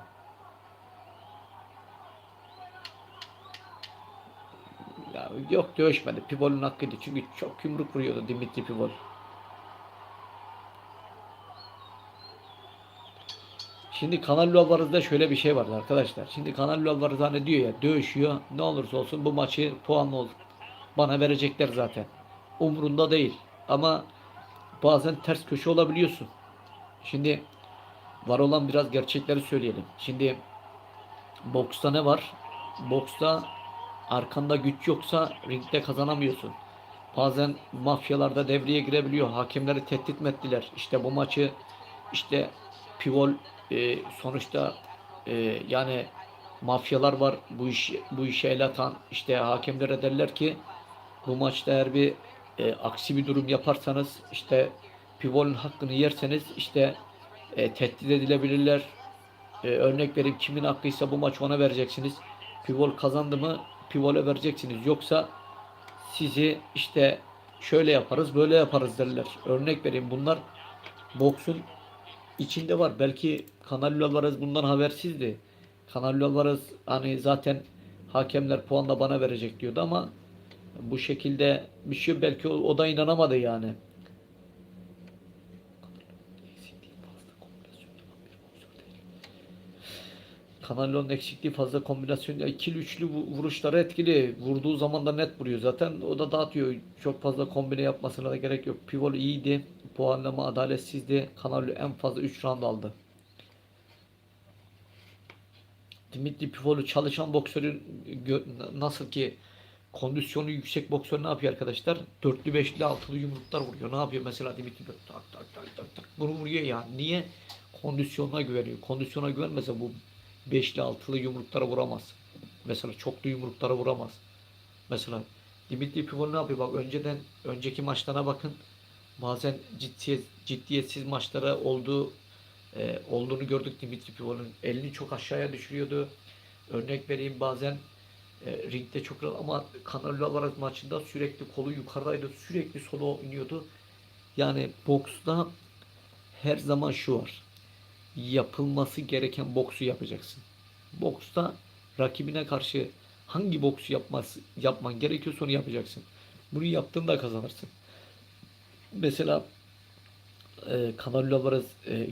Speaker 1: Ya yok, dövüşmedi. Pivol'un hakkıydı. Çünkü çok yumruk vuruyordu Dimitri Pivol. Şimdi Canelo Alvarez'da şöyle bir şey vardı arkadaşlar. Şimdi Canelo Alvarez hani diyor ya, dövüşüyor. Ne olursa olsun bu maçı puanlı ol. Bana verecekler zaten. Umurunda değil. Ama bazen ters köşe olabiliyorsun. Şimdi var olan biraz gerçekleri söyleyelim. Şimdi boksta ne var? Boksta arkanda güç yoksa ringde kazanamıyorsun. Bazen mafyalarda devreye girebiliyor. Hakemleri tehdit mi ettiler? İşte bu maçı, işte Pivol, sonuçta yani mafyalar var bu işe el atan, işte hakemlere derler ki bu maçta eğer bir aksi bir durum yaparsanız, işte Pivol'un hakkını yerseniz işte tehdit edilebilirler. Örnek vereyim, kimin hakkıysa bu maç ona vereceksiniz. Pivol kazandı mı Pivol'e vereceksiniz. Yoksa sizi işte şöyle yaparız böyle yaparız derler. Örnek vereyim, bunlar boksun içinde var. Belki Canelo Alvarez bundan habersizdi. Canelo Alvarez hani zaten hakemler puanla bana verecek diyordu ama bu şekilde bir şey, belki o da inanamadı yani. Canelo'nun eksikliği fazla kombinasyon. İkili üçlü vuruşları etkili. Vurduğu zaman da net vuruyor zaten. O da dağıtıyor. Çok fazla kombine yapmasına da gerek yok. Pivot iyiydi. Puanlama adaletsizdi. Canelo en fazla 3 round aldı. Dimitri Pivot'u çalışan boksörün nasıl ki kondisyonu yüksek boksör ne yapıyor arkadaşlar? Dörtlü, beşli, altılı yumruklar vuruyor. Ne yapıyor mesela Dimitri Pivot? Tak tak tak tak tak. Bunu vuruyor ya. Niye? Kondisyonuna güveniyor. Kondisyona güvenmese bu beşli, altılı yumruklara vuramaz. Mesela çoklu yumruklara vuramaz. Mesela Dimitri Pivot ne yapıyor? Bak önceki maçlarına bakın. Bazen ciddiyetsiz maçlara olduğunu gördük Dimitri Pivot'un. Elini çok aşağıya düşürüyordu. Örnek vereyim, bazen ringde çok rahat, ama Canelo Alvarez maçında sürekli kolu yukarıdaydı. Sürekli sola iniyordu. Yani boksta her zaman şu var: yapılması gereken boksu yapacaksın. Boksta rakibine karşı hangi boksu yapman gerekiyorsa onu yapacaksın. Bunu yaptığında kazanırsın. Mesela Canelo Alvarez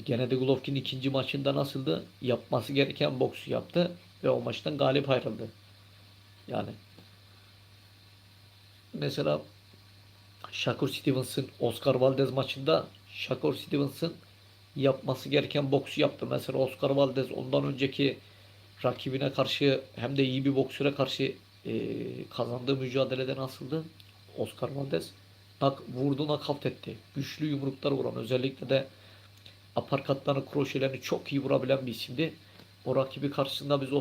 Speaker 1: Gennady Golovkin'in ikinci maçında nasıldı? Yapması gereken boksu yaptı ve o maçtan galip ayrıldı. Yani mesela Shakur Stevenson Oscar Valdez maçında Shakur Stevenson yapması gereken boksu yaptı. Mesela Oscar Valdez ondan önceki rakibine karşı, hem de iyi bir boksöre karşı kazandığı mücadelede nasıldı? Oscar Valdez vurdu, nakavt etti. Güçlü yumruklar vuran, özellikle de Aparkatlarını, kroşelerini çok iyi vurabilen bir isimdi. O rakibi karşısında biz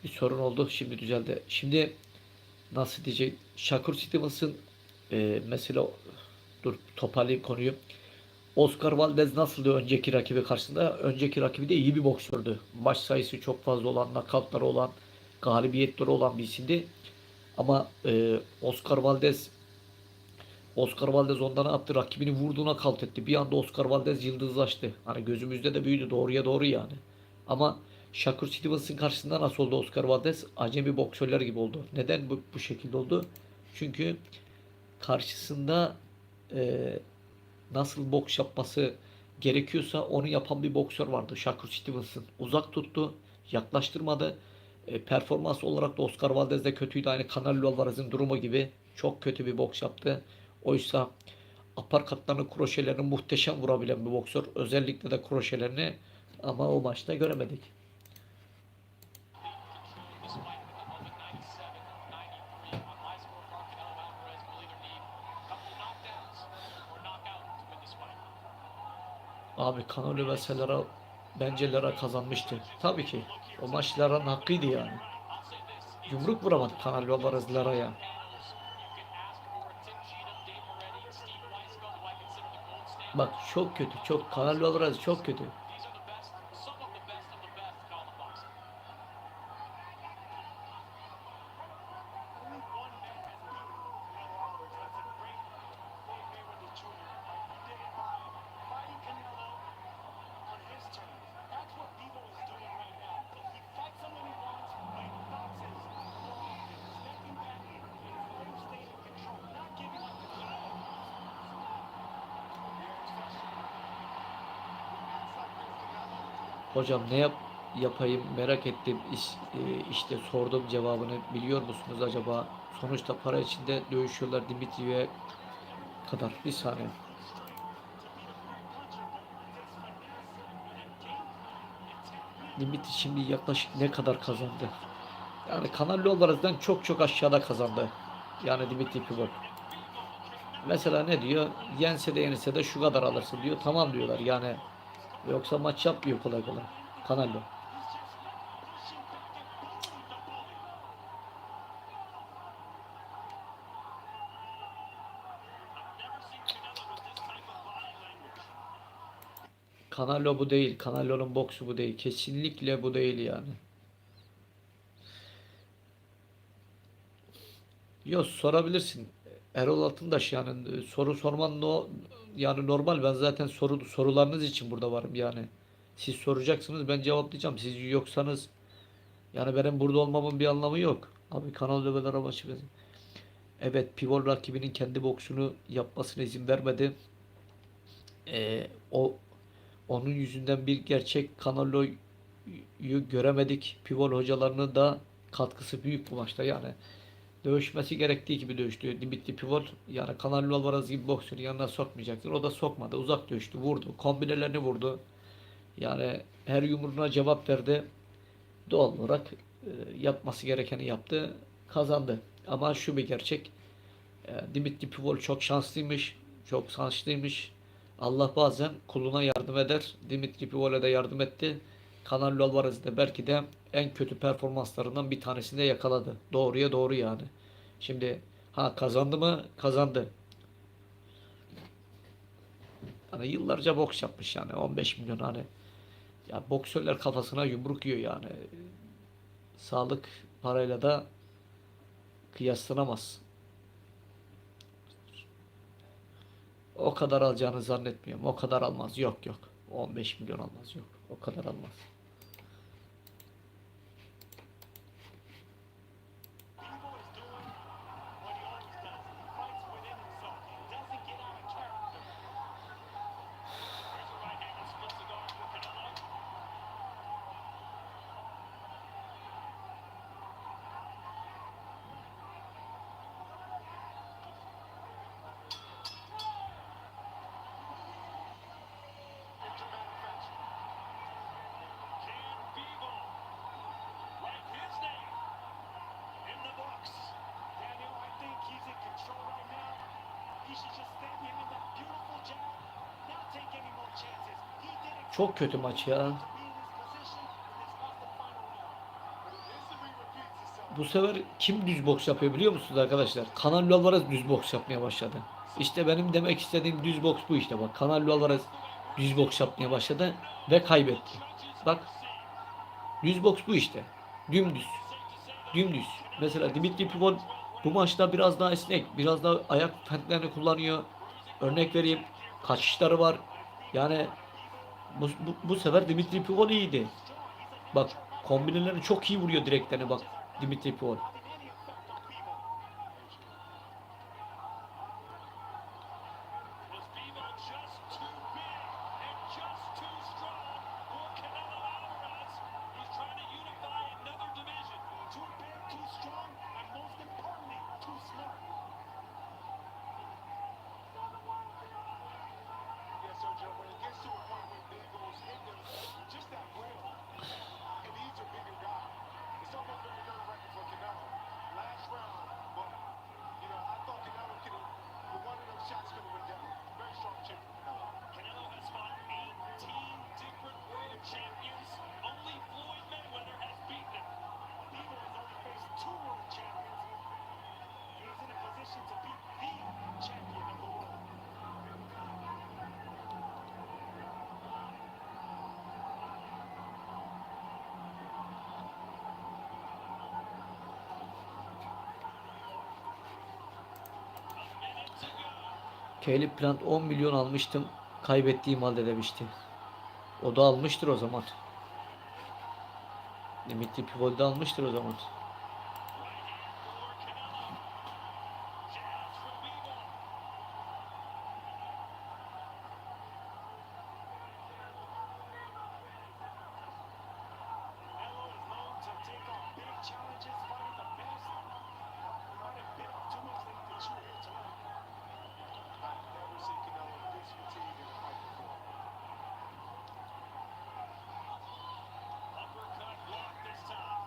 Speaker 1: bir sorun oldu. Şimdi düzeldi. Şimdi nasıl diyecek? Shakur Stevens'ın mesela dur toparlayayım konuyu. Oscar Valdez nasıldı önceki rakibi karşısında? Önceki rakibi de iyi bir boksördü. Maç sayısı çok fazla olan, nakavtları olan, galibiyetleri olan bir isimdi. Ama Oscar Valdez ondan ne yaptı? Rakibini vurduğuna kalt etti. Bir anda Oscar Valdez yıldızlaştı. Hani gözümüzde de büyüdü. Doğruya doğru yani. Ama Shakur Stevens'ın karşısında nasıl oldu Oscar Valdez? Acemi boksörler gibi oldu. Neden bu şekilde oldu? Çünkü karşısında e, nasıl boks yapması gerekiyorsa onu yapan bir boksör vardı. Shakur Stevenson uzak tuttu, yaklaştırmadı. Performans olarak da Oscar Valdez de kötüydü. Aynı Canelo Alvarez'in durumu gibi çok kötü bir boks yaptı. Oysa aparkatlarını, kroşelerini muhteşem vurabilen bir boksör. Özellikle de kroşelerini ama o maçta göremedik. Abi Canelo ve bence Lara kazanmıştı. Tabii ki. O maç Lara'nın hakkıydı yani. Yumruk vuramadı Canelo Alvarez Lara'ya. Bak çok kötü. Çok Canelo Alvarez çok kötü. Hocam yapayım merak ettim. İşte sordum cevabını biliyor musunuz acaba? Sonuçta para içinde dövüşüyorlar Dimitri'ye kadar. Bir saniye. Dimitri şimdi yaklaşık ne kadar kazandı? Yani Canelo Alvarez'den çok çok aşağıda kazandı. Yani Dimitri Pivot. Mesela ne diyor? Yense de yenilse de şu kadar alırsın diyor. Tamam diyorlar yani. Yoksa maç yapmıyor kolay kolay. Canelo. Canelo bu değil. Canelo'nun boksu bu değil. Kesinlikle bu değil yani. Yok sorabilirsin. Erol Altındaş yani soru sorman yani normal. Ben zaten sorularınız için burada varım yani. Siz soracaksınız ben cevaplayacağım. Siz yoksanız yani benim burada olmamın bir anlamı yok. Abi kanal döveler amaçlı. Evet pivot rakibinin kendi boksunu yapmasına izin vermedi. O onun yüzünden bir gerçek Canelo'yu göremedik. Pivot hocalarının da katkısı büyük bu maçta yani. Dövüşmesi gerektiği gibi dövüştü. Dimitri Pivot yani Canelo Alvarez gibi boksörü yanına sokmayacaktır. O da sokmadı. Uzak dövüştü. Vurdu. Kombinelerini vurdu. Yani her yumruğuna cevap verdi. Doğal olarak yapması gerekeni yaptı. Kazandı. Ama şu bir gerçek. Dimitri Pivot çok şanslıymış. Çok şanslıymış. Allah bazen kuluna yardım eder. Dimitri Pivot'a da yardım etti. Canelo Alvarez de belki de en kötü performanslarından bir tanesini de yakaladı. Doğruya doğru yani. Şimdi kazandı mı? Kazandı. Hani yıllarca boks yapmış yani 15 milyon hani. Ya boksörler kafasına yumruk yiyor yani. Sağlık parayla da kıyaslanamaz. O kadar alacağını zannetmiyorum. O kadar almaz. Yok yok. 15 milyon almaz. Yok. O kadar almaz. Çok kötü maç ya. Bu sefer kim düz boks yapıyor biliyor musunuz arkadaşlar? Canelo Alvarez düz boks yapmaya başladı. İşte benim demek istediğim düz boks bu işte bak. Canelo Alvarez düz boks yapmaya başladı ve kaybetti. Bak düz boks bu işte. Dümdüz. Dümdüz. Mesela Dimitri Pivol bu maçta biraz daha esnek. Biraz daha ayak fentlerini kullanıyor. Örnek vereyim. Kaçışları var. Yani bu sefer Dimitri Pivol iyiydi. Bak kombinelerini çok iyi vuruyor direklerine bak. Dimitri Pivol.
Speaker 2: Was Bebo just too big and just too strong for Canelo Alvarez? He's trying to unify another division. Too big, too strong, and most importantly, too smart.
Speaker 3: Yes, Sergio, when it gets to a point where big goes hit them, just that will, and he's a bigger guy. It's almost very nerve-wracking for Canelo. Last round, but, you know, I thought Canelo could have, with one of those shots could have went down. Very strong chin from Canelo.
Speaker 2: Canelo has fought 18 different world champions. Only Floyd Mayweather has beaten him.
Speaker 3: Bebo has only faced 2 world champions. He's in a position to beat the champion of the world.
Speaker 1: Caleb Plant 10 milyon almıştım. Kaybettiğim halde demişti. O da almıştır o zaman. Dimitri Pivol de almıştır o zaman.
Speaker 3: Canelo is known to take on big challenges, fighting the best. Might have bit off too much than he could chew here tonight. I've never seen Canelo this fatigued in a fight before.
Speaker 2: Uppercut block this time.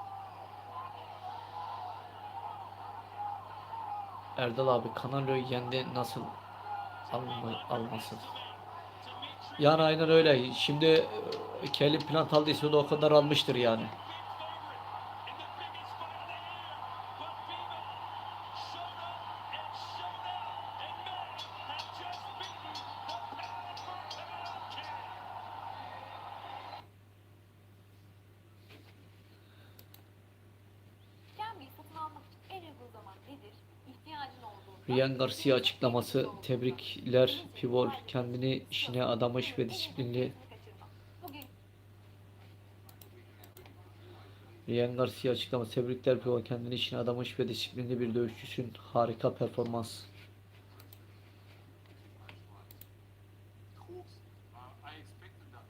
Speaker 1: Erdal abi Canelo'yu yendi nasıl almasın? Yani aynen öyle. Şimdi Caleb Plant aldıysa o da o kadar almıştır yani.
Speaker 6: Kendini satın almak için en uygun zaman nedir? İhtiyacın olduğunda...
Speaker 1: Ryan Garcia açıklaması. Tebrikler Pivol. Kendini işine adamış ve disiplinli.
Speaker 6: Bugün
Speaker 1: Ryan Garcia açıklaması. Tebrikler Pivol. Kendini işine adamış ve disiplinli bir dövüşçüsün. Harika performans.
Speaker 7: I expected that.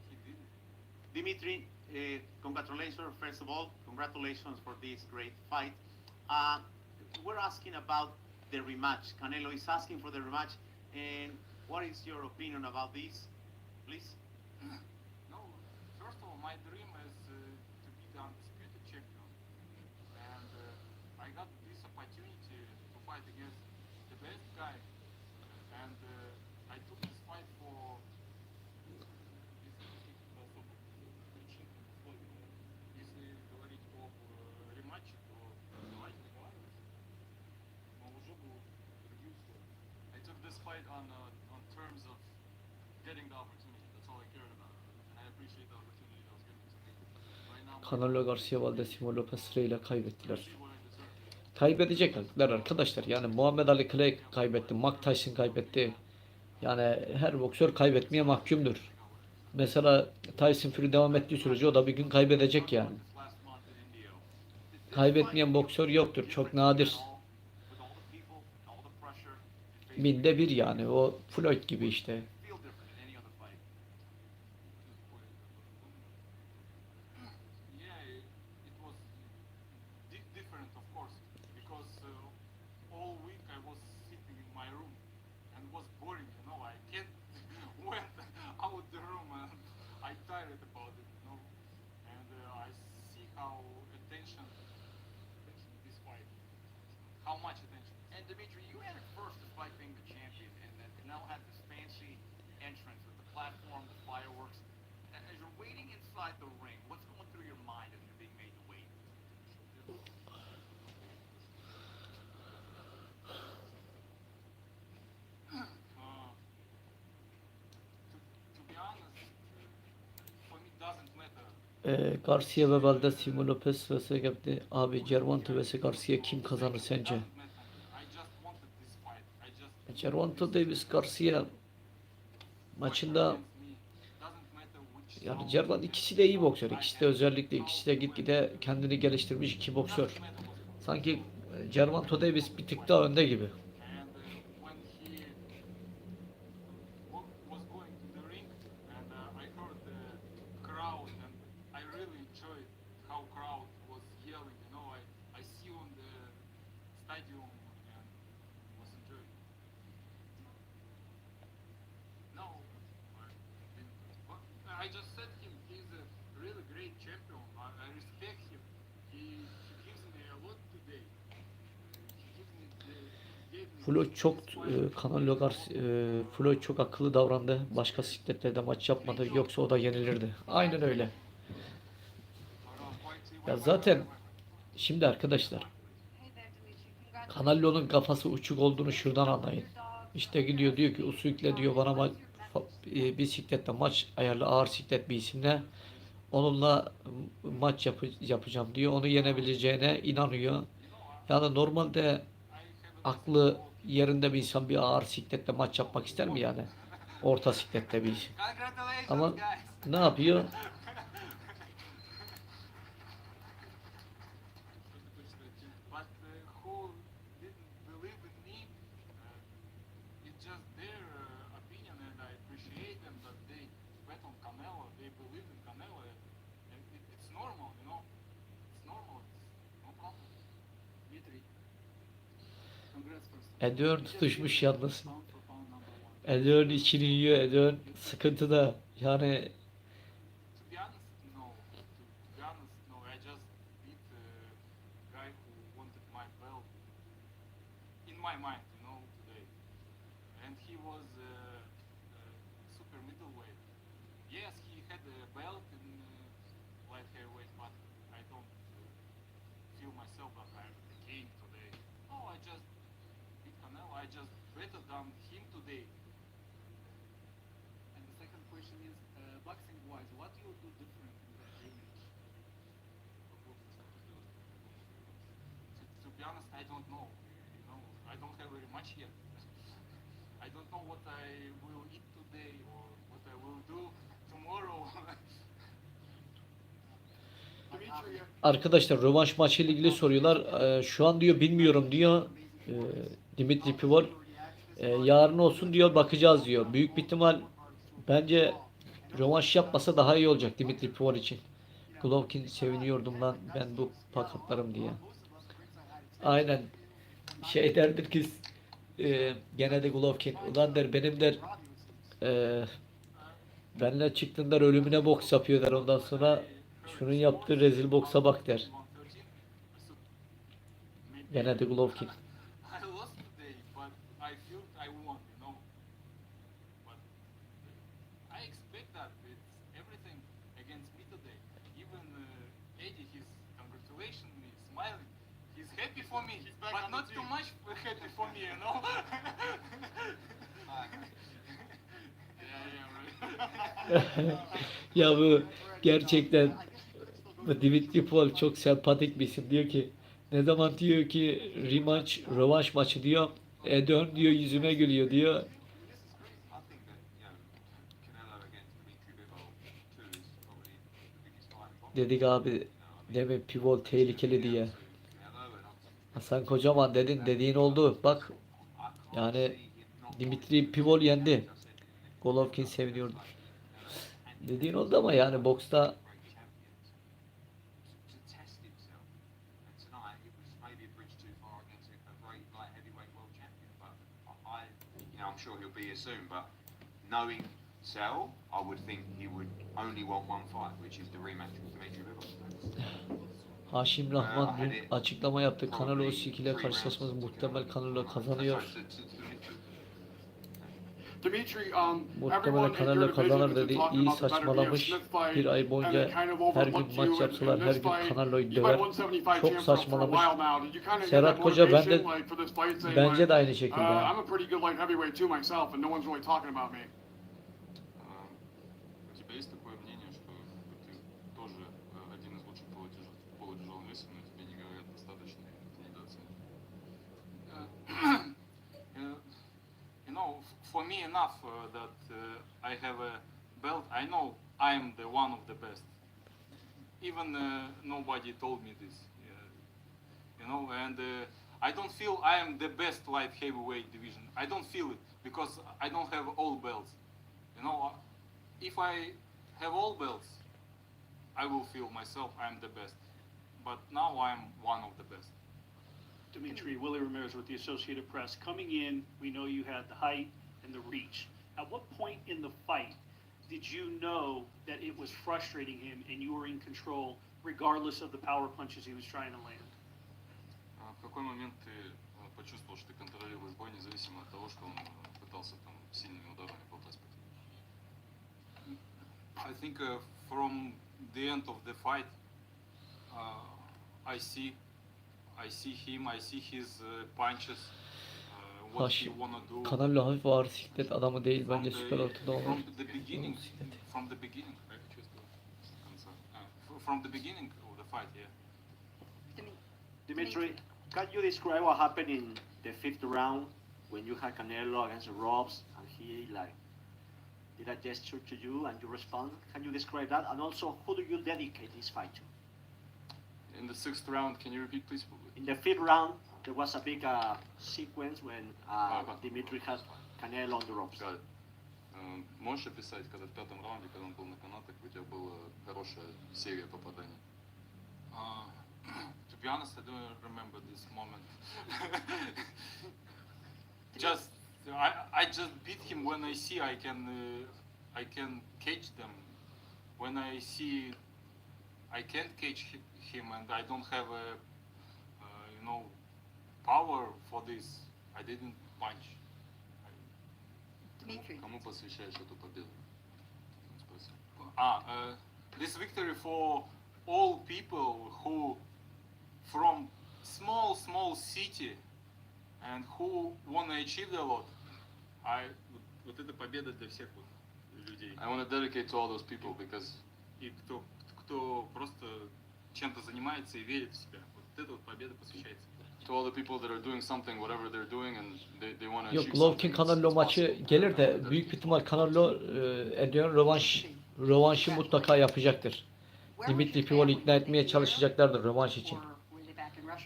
Speaker 7: He didn't. Dimitri, congratulations, first of all. Congratulations for this great fight. We're asking about the rematch. Canelo is asking for the rematch. And what is your opinion about this? Please.
Speaker 8: No, first of all, my dream is to be the undisputed champion. And I got this opportunity to fight against the best guy. And I took this fight for особых причин. Если говорить об рематче, то давайте договариваться. Мы уже будут другие условия. I took this fight on terms of getting the opportunity. That's all I cared about. And I appreciate the opportunity that was given to me. Right now,
Speaker 1: Canelo Garcia Valdez Lopez sırayla kaybettiler.
Speaker 8: see what I deserve.
Speaker 1: Kaybedecekler arkadaşlar. Yani Muhammed Ali Clay kaybetti. Mike Tyson kaybetti. Yani her boksör kaybetmeye mahkumdur. Mesela Tyson Fury devam ettiği sürece o da bir gün kaybedecek yani.
Speaker 7: Last month in India.
Speaker 1: Kaybetmeyen boksör yoktur. Çok nadir.
Speaker 7: With all the people, all the pressure, it faced
Speaker 1: Binde bir yani. O Floyd gibi işte.
Speaker 7: feel different than any other fight.
Speaker 8: Yeah, it was different, of course, because all week I was sitting in my room and it was boring, you know. I can't went out the room and I tired about it, you know. And I see how attention this fight, how much attention.
Speaker 7: And Dimitri, you had it first despite being the champion, and then Canelo had this fancy
Speaker 1: Garcia ve Valdez, Simon Lopez vs. Gabdi. Abi Cervanto vs. Garcia kim kazanır sence?
Speaker 8: Doesn't matter. I just wanted this fight. I just
Speaker 1: Cervanto Davis Garcia maçında
Speaker 8: against me. Doesn't matter which
Speaker 1: yani
Speaker 8: sound.
Speaker 1: Cervanto ikisi de iyi boksör. İkisi de özellikle ikisi de gitgide kendini geliştirmiş iki boksör.
Speaker 8: Doesn't matter what.
Speaker 1: Sanki Cervanto Davis bir tık daha önde gibi.
Speaker 8: And when he was going to the ring, and I heard the crowd, and I really enjoyed how crowd was yelling. You know, I see on the stadium and was enjoying. No, I didn't. But I just said him. He's a really great champion. I respect him. He gives me a lot today. He gives me gave me
Speaker 1: Floyd çok Canelo Floyd çok akıllı davrandı. Başka sikletlerde maç yapmadı. Yoksa o da yenilirdi. Aynen öyle. Ya zaten şimdi arkadaşlar Canelo'nun kafası uçuk olduğunu şuradan anlayın. İşte gidiyor diyor ki Usyk'le diyor bana bisiklette maç ayarlı ağır siklet bir isimle onunla maç yapacağım diyor. Onu yenebileceğine inanıyor. Yani normalde aklı yerinde bir insan bir ağır siklette maç yapmak ister mi yani? Orta siklette bir iş.
Speaker 8: Congratulations,
Speaker 1: Ama
Speaker 8: guys.
Speaker 1: ne yapıyor?
Speaker 8: But who didn't believe in me, it's just their opinion, and I appreciate them that they bet on Canelo, they believe in Canelo, and it's normal, you know. It's normal, it's no problem. Dmitry, congrats first.
Speaker 1: Edön tutuşmuş yalnız. Edön içini yiyor. Edön sıkıntıda. Yani
Speaker 8: To be honest, no. To be honest, no. I just beat a guy who wanted my belt in my mind, you know, today. And he was super middleweight. Yes, he had a belt in light heavyweight, but I don't feel myself that I'm the king today. No, I just beat Canelo. I just better than him today.
Speaker 9: And the second question is, boxing-wise, what you do different in that rematch?
Speaker 8: To be honest, I don't know. You know, I don't have very much yet. I don't know what I will eat today or what I will do tomorrow.
Speaker 3: Dimitri,
Speaker 1: arkadaşlar rövanş maçı ile ilgili soruyorlar. Şu an diyor bilmiyorum diyor. Dimitri Pivol. Yarın olsun diyor bakacağız diyor. Büyük bir ihtimal bence rövanş yapmasa daha iyi olacak Dimitri Pivol için. Golovkin seviniyordum lan ben bu pakatlarım diye. Aynen. Şey derdir ki gene de Golovkin. Ulan der benim der benle çıktığında ölümüne boks yapıyor der. Ondan sonra şunun yaptığı rezil boksa bak der.
Speaker 8: 113. Maybe
Speaker 1: Gene de Golovkin.
Speaker 8: I lost today, but I feel I won, you know. But I expect that it's everything against me today. Even Eddie, he's congratulating me, smiling. He's happy for me, but not too much happy for me, you know. yeah, right.
Speaker 1: Ya bu gerçekten bu Dimitri Pivol çok sempatik bir isim. Diyor ki ne zaman diyor ki rematch, rövanş maçı diyor. Dön diyor yüzüme gülüyor diyor.
Speaker 10: I think that, Canelo against Dimitri Bivol 2 is probably the biggest fight in boxing.
Speaker 1: Dedik abi deme Pivol tehlikeli diye.
Speaker 10: Canelo and
Speaker 1: Hasan Kocaman dedin dediğin oldu. Bak yani Dimitri Pivol yendi. Golovkin seviniyordu. Dediğin oldu ama yani boksta
Speaker 10: great champions to test himself. And tonight it was maybe a bridge too far against a great light heavyweight world champion. But I'm sure he'll be here soon. But knowing Sal, I would think he would only want one fight, which is the rematch with Dimitri Bivol.
Speaker 1: Haşim Rahman dün açıklama yaptı. Canelo Usyk ile karşılaşması muhtemel Canelo kazanıyor.
Speaker 3: Dimitri,
Speaker 1: Muhtemelen Canelo kazanır dedi. İyi saçmalamış. Bir ay boyunca her gün maç yapsalar her gün Canelo'yu döver. Çok saçmalamış. Serhat Koca bence de aynı şekilde.
Speaker 3: I'm a pretty good light heavyweight too myself, and no one's really talking about me.
Speaker 10: У тебя есть такое мнение, что ты тоже
Speaker 8: for me enough that I have a belt. I know I am the one of the best. Even nobody told me this, you know, and I don't feel I am the best light heavyweight division. I don't feel it because I don't have all belts. You know, if I have all belts, I will feel myself I am the best. But now I am one of the best.
Speaker 11: Dimitri, Willie Ramirez with the Associated Press. Coming in, we know you had the height and the reach. At what point in the fight did you know that it was frustrating him and you were in control regardless of the power punches he was trying to land?
Speaker 8: В какой момент ты почувствовал, что ты контролируешь бой, независимо от того, что он пытался там сильными ударами попасть? I think from the end of the fight, I see him, I see his punches, what he wanna do.
Speaker 1: Canelo hafif ağır siklet adamı değil bence süper ortada olur.
Speaker 8: From the beginning, from the beginning of the fight, yeah.
Speaker 11: Dimitri, can you describe what happened in the fifth round when you had Canelo against the ropes and he did a gesture to you and you respond? Can you describe that? And also, who do you dedicate this fight to?
Speaker 8: In the sixth round, can you repeat, please?
Speaker 11: In the fifth round, there was a big sequence when Dimitri had Canelo on the ropes.
Speaker 8: Got it. Можешь описать, когда в пятом раунде, когда он был на канатах, у тебя была хорошая серия попаданий? To be honest, I don't remember this moment. Just I just beat him when I see I can catch them. When I see I can't catch him and I don't have a you know power for this, I didn't punch.
Speaker 6: Dimitri.
Speaker 8: Кому посвящаешь эту победу? This victory for all people who from small city and who wanna achieve a lot. Вот эта победа для всех вот людей. I wanna dedicate to all those people because и кто просто чем-то занимается и верит в себя. Вот эта вот победа посвящается. To all the people that are doing something, whatever they're doing, and they want to
Speaker 1: Yok,
Speaker 8: achieve
Speaker 1: Golovkin
Speaker 8: something.
Speaker 1: Canelo maçı gelir de büyük bir ihtimal Canelo Edion rövanşı mutlaka yapacaktır. Dimitri Pivol'u ikna etmeye çalışacaklardır rövanş için.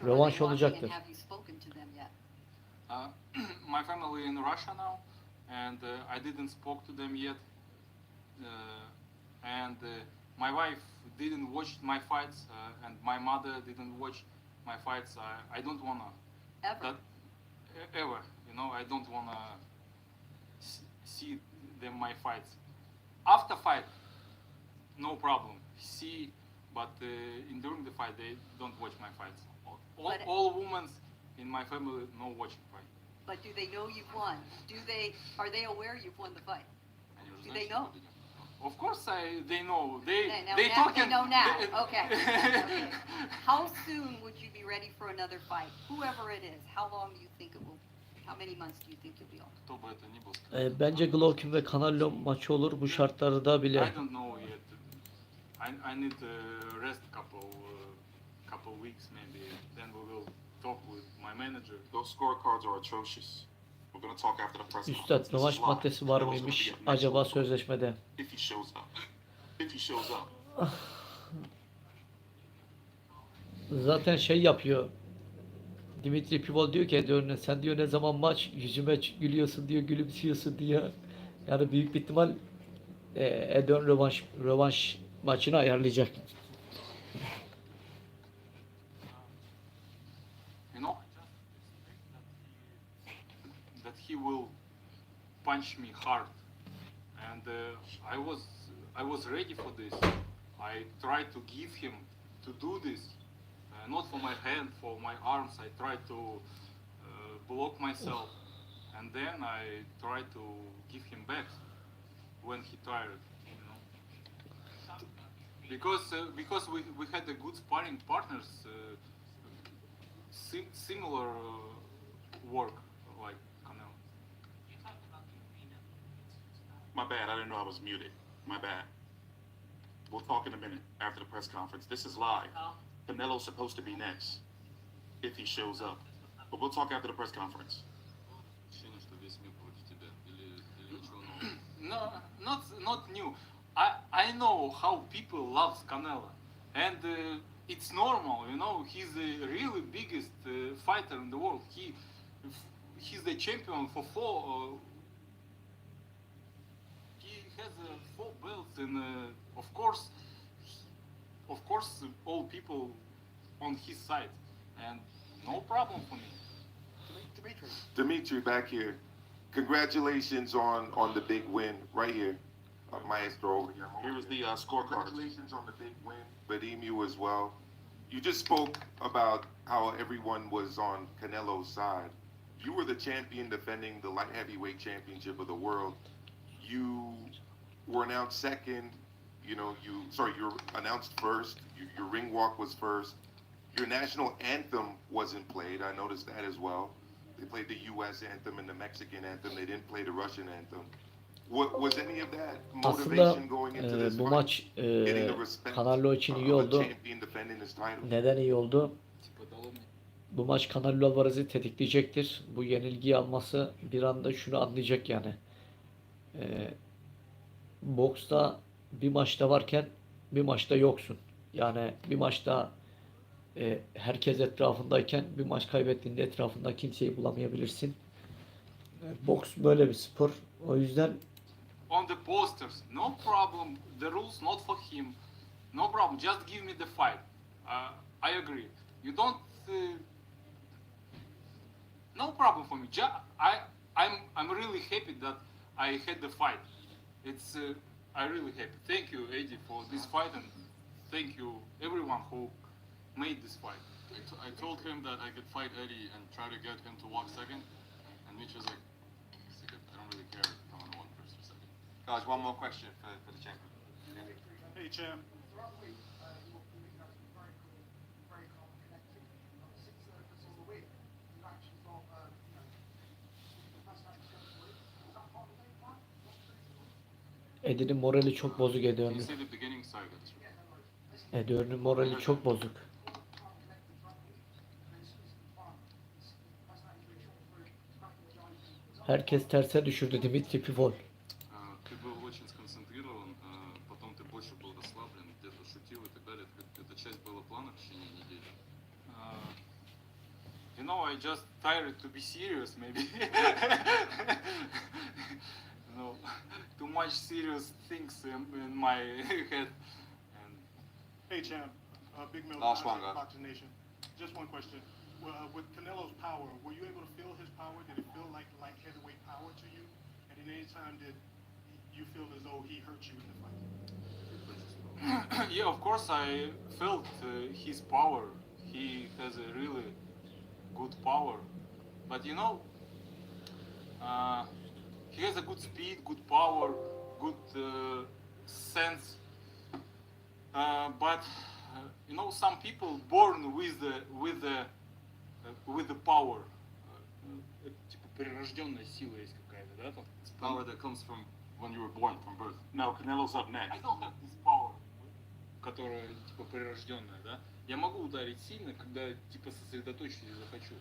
Speaker 1: Rövanş olacaktır.
Speaker 8: My family in Russia now, and I didn't spoke to them yet, and my wife didn't watch my fights, and my mother didn't watch my fights. I don't wanna ever, you know, I don't wanna see them my fights. After fight, no problem. See, but during the fight they don't watch my fights. All women in my family no watching fight.
Speaker 12: But do they know you've won? Are they aware you've won the fight? Do they know?
Speaker 8: Of course, they know. They
Speaker 12: know now. Okay. How soon would you be ready for another fight? Whoever it is, how long do you think it will? How many months do you think you'll be on?
Speaker 8: Кто бы это ни был.
Speaker 1: Bence Golovkin ve Canelo maçı olur bu şartlarda bile.
Speaker 8: I don't know yet. I need to rest couple weeks maybe. Then we will talk with my manager.
Speaker 4: Those scorecards are atrocious. We're going to talk after the press conference.
Speaker 1: Üstad,
Speaker 4: This
Speaker 1: rövanş
Speaker 4: is live.
Speaker 1: maddesi var
Speaker 4: Canelo's
Speaker 1: mıymış
Speaker 4: gonna be at
Speaker 1: acaba
Speaker 4: next week.
Speaker 1: sözleşmede?
Speaker 4: If he shows up. If he shows up.
Speaker 1: Zaten şey yapıyor. Dimitri Pivol diyor ki Edior'una, sen diyor ne zaman maç yüzüme gülüyorsun diyor, gülümsüyorsun diyor. Yani büyük bir ihtimal Edior rövanş maçını ayarlayacak.
Speaker 8: You know, that he will punch me hard, and I was ready for this. I tried to give him to do this, not for my hand, for my arms. I tried to block myself, and then I tried to give him back when he tired. You know, because we had a good sparring partners, similar work like Canelo.
Speaker 4: My bad. I didn't know I was muted. My bad. We'll talk in a minute after the press conference. This is live. Canelo's supposed to be next if he shows up. But we'll talk after the press conference.
Speaker 8: Ощущение, что весь мир против тебя. Или no, not new. I know how people loves Canelo, and it's normal. You know, he's the really biggest fighter in the world. He's the champion for four. He has 4 belts, and of course, all people on his side, and no problem for me.
Speaker 3: Dimitri, back here. Congratulations on the big win right here. Maestro over here.
Speaker 4: Here is the scorecard.
Speaker 3: Congratulations on the big win. Vadim, you as well. You just spoke about how everyone was on Canelo's side. You were the champion defending the light heavyweight championship of the world. You were announced second. You were announced first. Your ring walk was first. Your national anthem wasn't played. I noticed that as well. They played the U.S. anthem and the Mexican anthem. They didn't play the Russian anthem. Was any of that
Speaker 1: Aslında
Speaker 3: motivation going into this
Speaker 1: bu
Speaker 3: fight?
Speaker 1: maç
Speaker 3: Getting the respect
Speaker 1: Canelo için iyi
Speaker 3: of a
Speaker 1: oldu.
Speaker 3: champion defending his title.
Speaker 1: Neden iyi oldu? Bu maç Canelo Alvarez'i tetikleyecektir. Bu yenilgiyi alması bir anda şunu anlayacak yani. Boksta bir maçta varken bir maçta yoksun. Yani bir maçta herkes etrafındayken bir maç kaybettiğinde etrafında kimseyi bulamayabilirsin. Boks böyle bir spor. O yüzden
Speaker 8: On the posters, no problem. The rules not for him. No problem. Just give me the fight. I agree. You don't. No problem for me. I'm really happy that I had the fight. It's. I'm really happy. Thank you, Eddie, for this fight, and thank you everyone who made this fight.
Speaker 4: I told him that I could fight Eddie and try to get him to walk second, and Mitch was like, I don't really care if I'm gonna walk first or second.
Speaker 10: Guys, one more question for the champion.
Speaker 3: Hey, champ.
Speaker 1: Eddie'nin morali çok bozuk
Speaker 4: He
Speaker 1: Eddie'nin.
Speaker 4: said the beginning, sorry, that's right.
Speaker 1: Eddie'nin morali çok bozuk. Herkes terse düşürdü Dimitri Pivol.
Speaker 4: Ты был очень сконцентрирован, потом ты больше был расслаблен, где-то шутил и так далее. Эта часть была плана в течение недели.
Speaker 8: You know, I just tired to be serious, maybe. No, too much serious things in my head. And
Speaker 3: Hey, champ. Big Mill.
Speaker 10: Last one, guys.
Speaker 3: Boxing Nation. Just one question. With Canelo's power, were you able to feel his power? Did it feel like light heavyweight power to you? And at any time did you feel as though he hurt you in the fight?
Speaker 8: yeah, of course, I felt his power. He has a really good power. But you know, he has a good speed, good power, good sense. But you know, some people born with the power. Типа прирожденная сила есть какая-то, да? Там?
Speaker 4: It's power that comes from when you were born, from birth.
Speaker 8: Now Canelo's up next. I don't have this power, которая типа прирожденная, да? Я могу ударить сильно, когда типа сосредоточусь и захочу.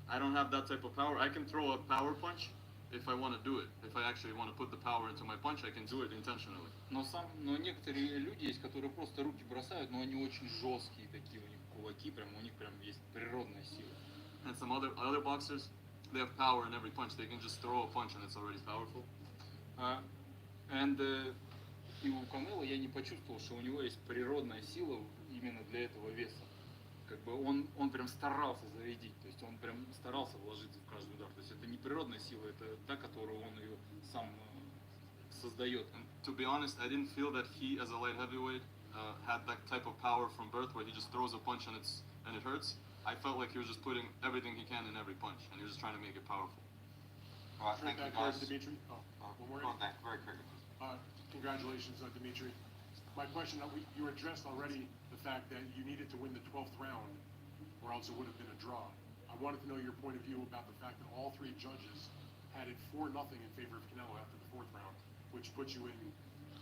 Speaker 4: I don't have that type of power. I can throw a power punch if I want to do it. If I actually want to put the power into my punch, I can do it intentionally.
Speaker 8: Но некоторые люди есть, которые просто руки бросают, но они очень жесткие такие, у них кулаки, прям у них прям есть природная сила.
Speaker 4: And some other boxers, they have power in every punch. They can just throw a punch and it's already powerful.
Speaker 8: И у Канело я не почувствовал, что у него есть природная сила именно для этого веса. Как бы он прям старался зарядить, то есть он прям старался вложиться в каждый удар. То есть это не природная сила, это та, которую он ее сам создает.
Speaker 4: And to be honest, I didn't feel that he, as a light heavyweight, had that type of power from birth where he just throws a punch and it hurts. I felt like he was just putting everything he can in every punch, and he was just trying to make it powerful.
Speaker 10: All right, thank you, guys.
Speaker 3: Dimitri.
Speaker 10: One more. Go on, Dan, very quickly.
Speaker 3: Congratulations, Dimitri. My question, you addressed already the fact that you needed to win the 12th round, or else it would have been a draw. I wanted to know your point of view about the fact that all three judges had it 4-0 in favor of Canelo after the 4th round, which puts you in,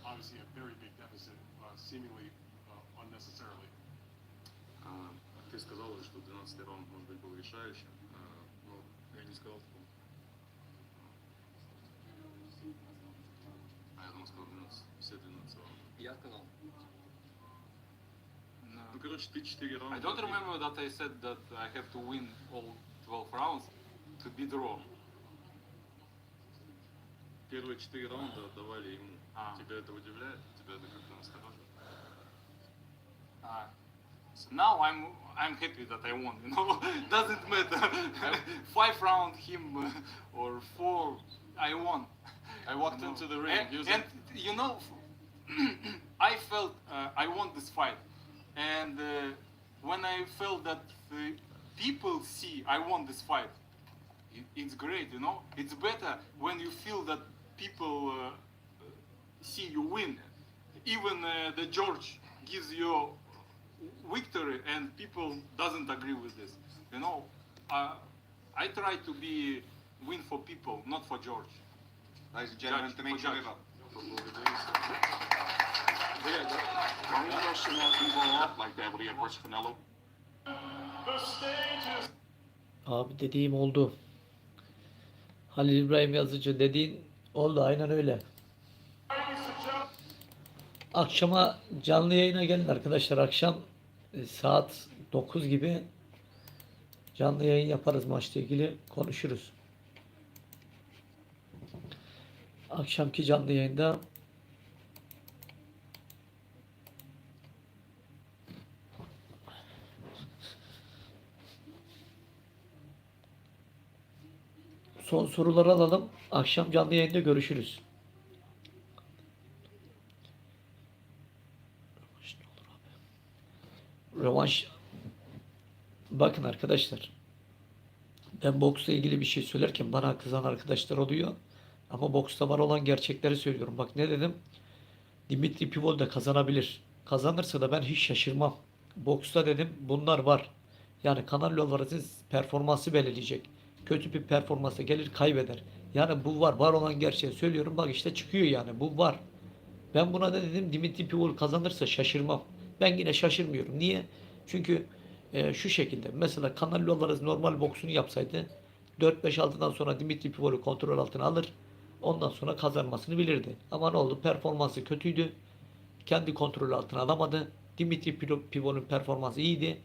Speaker 3: obviously, a very big deficit, seemingly unnecessarily.
Speaker 4: Ты сказал, что 12-й раунд, может быть, был решающим. Но я не сказал, что сказал 12, все 12 раундов.
Speaker 10: Я сказал.
Speaker 4: Ну, короче, ты 4 раунда.
Speaker 8: I don't remember that I said that I have to win all 12 rounds to be draw.
Speaker 4: Первые 4 раунда отдавали ему.
Speaker 8: А.
Speaker 4: Тебя это удивляет? Тебя это как-то настораживает?
Speaker 8: So now I'm happy that I won. You know, doesn't matter. 5 round him or 4, I won.
Speaker 4: I walked
Speaker 8: You know.
Speaker 4: into the ring
Speaker 8: And you know, I felt I won this fight, and when I felt that people see I won this fight, it's great. You know, it's better when you feel that people see you win. Even the judge gives you victory, and people doesn't agree with this. You know, I try to be win for people, not for George.
Speaker 10: Ladies and gentlemen,
Speaker 8: Judge,
Speaker 10: Dimitri
Speaker 8: for judge.
Speaker 10: Bivol.
Speaker 3: Like that, would he have versus Canelo?
Speaker 1: Abi dediğim oldu. Halil İbrahim Yazıcı dediğin oldu, aynen öyle. Akşama canlı yayına gelin arkadaşlar. Akşam saat 9 gibi canlı yayın yaparız, maçla ilgili konuşuruz. Akşamki canlı yayında son soruları alalım. Akşam canlı yayında görüşürüz. Rövanş. Bakın arkadaşlar, ben boksla ilgili bir şey söylerken bana kızan arkadaşlar oluyor. Ama boksta var olan gerçekleri söylüyorum. Bak ne dedim? Dimitri Bivol da kazanabilir. Kazanırsa da ben hiç şaşırmam. Boksta dedim bunlar var. Yani Canelo Alvarez'in performansı belirleyecek. Kötü bir performansa gelir kaybeder. Yani bu var. Var olan gerçeği söylüyorum. Bak işte çıkıyor yani. Bu var. Ben buna da dedim Dimitri Bivol kazanırsa şaşırmam. Ben yine şaşırmıyorum. Niye? Çünkü şu şekilde. Mesela Canelo Alvarez normal boksunu yapsaydı 4-5-6'dan sonra Dimitri Bivol'u kontrol altına alır. Ondan sonra kazanmasını bilirdi. Ama ne oldu? Performansı kötüydü. Kendi kontrol altına alamadı. Dimitri Bivol'un performansı iyiydi.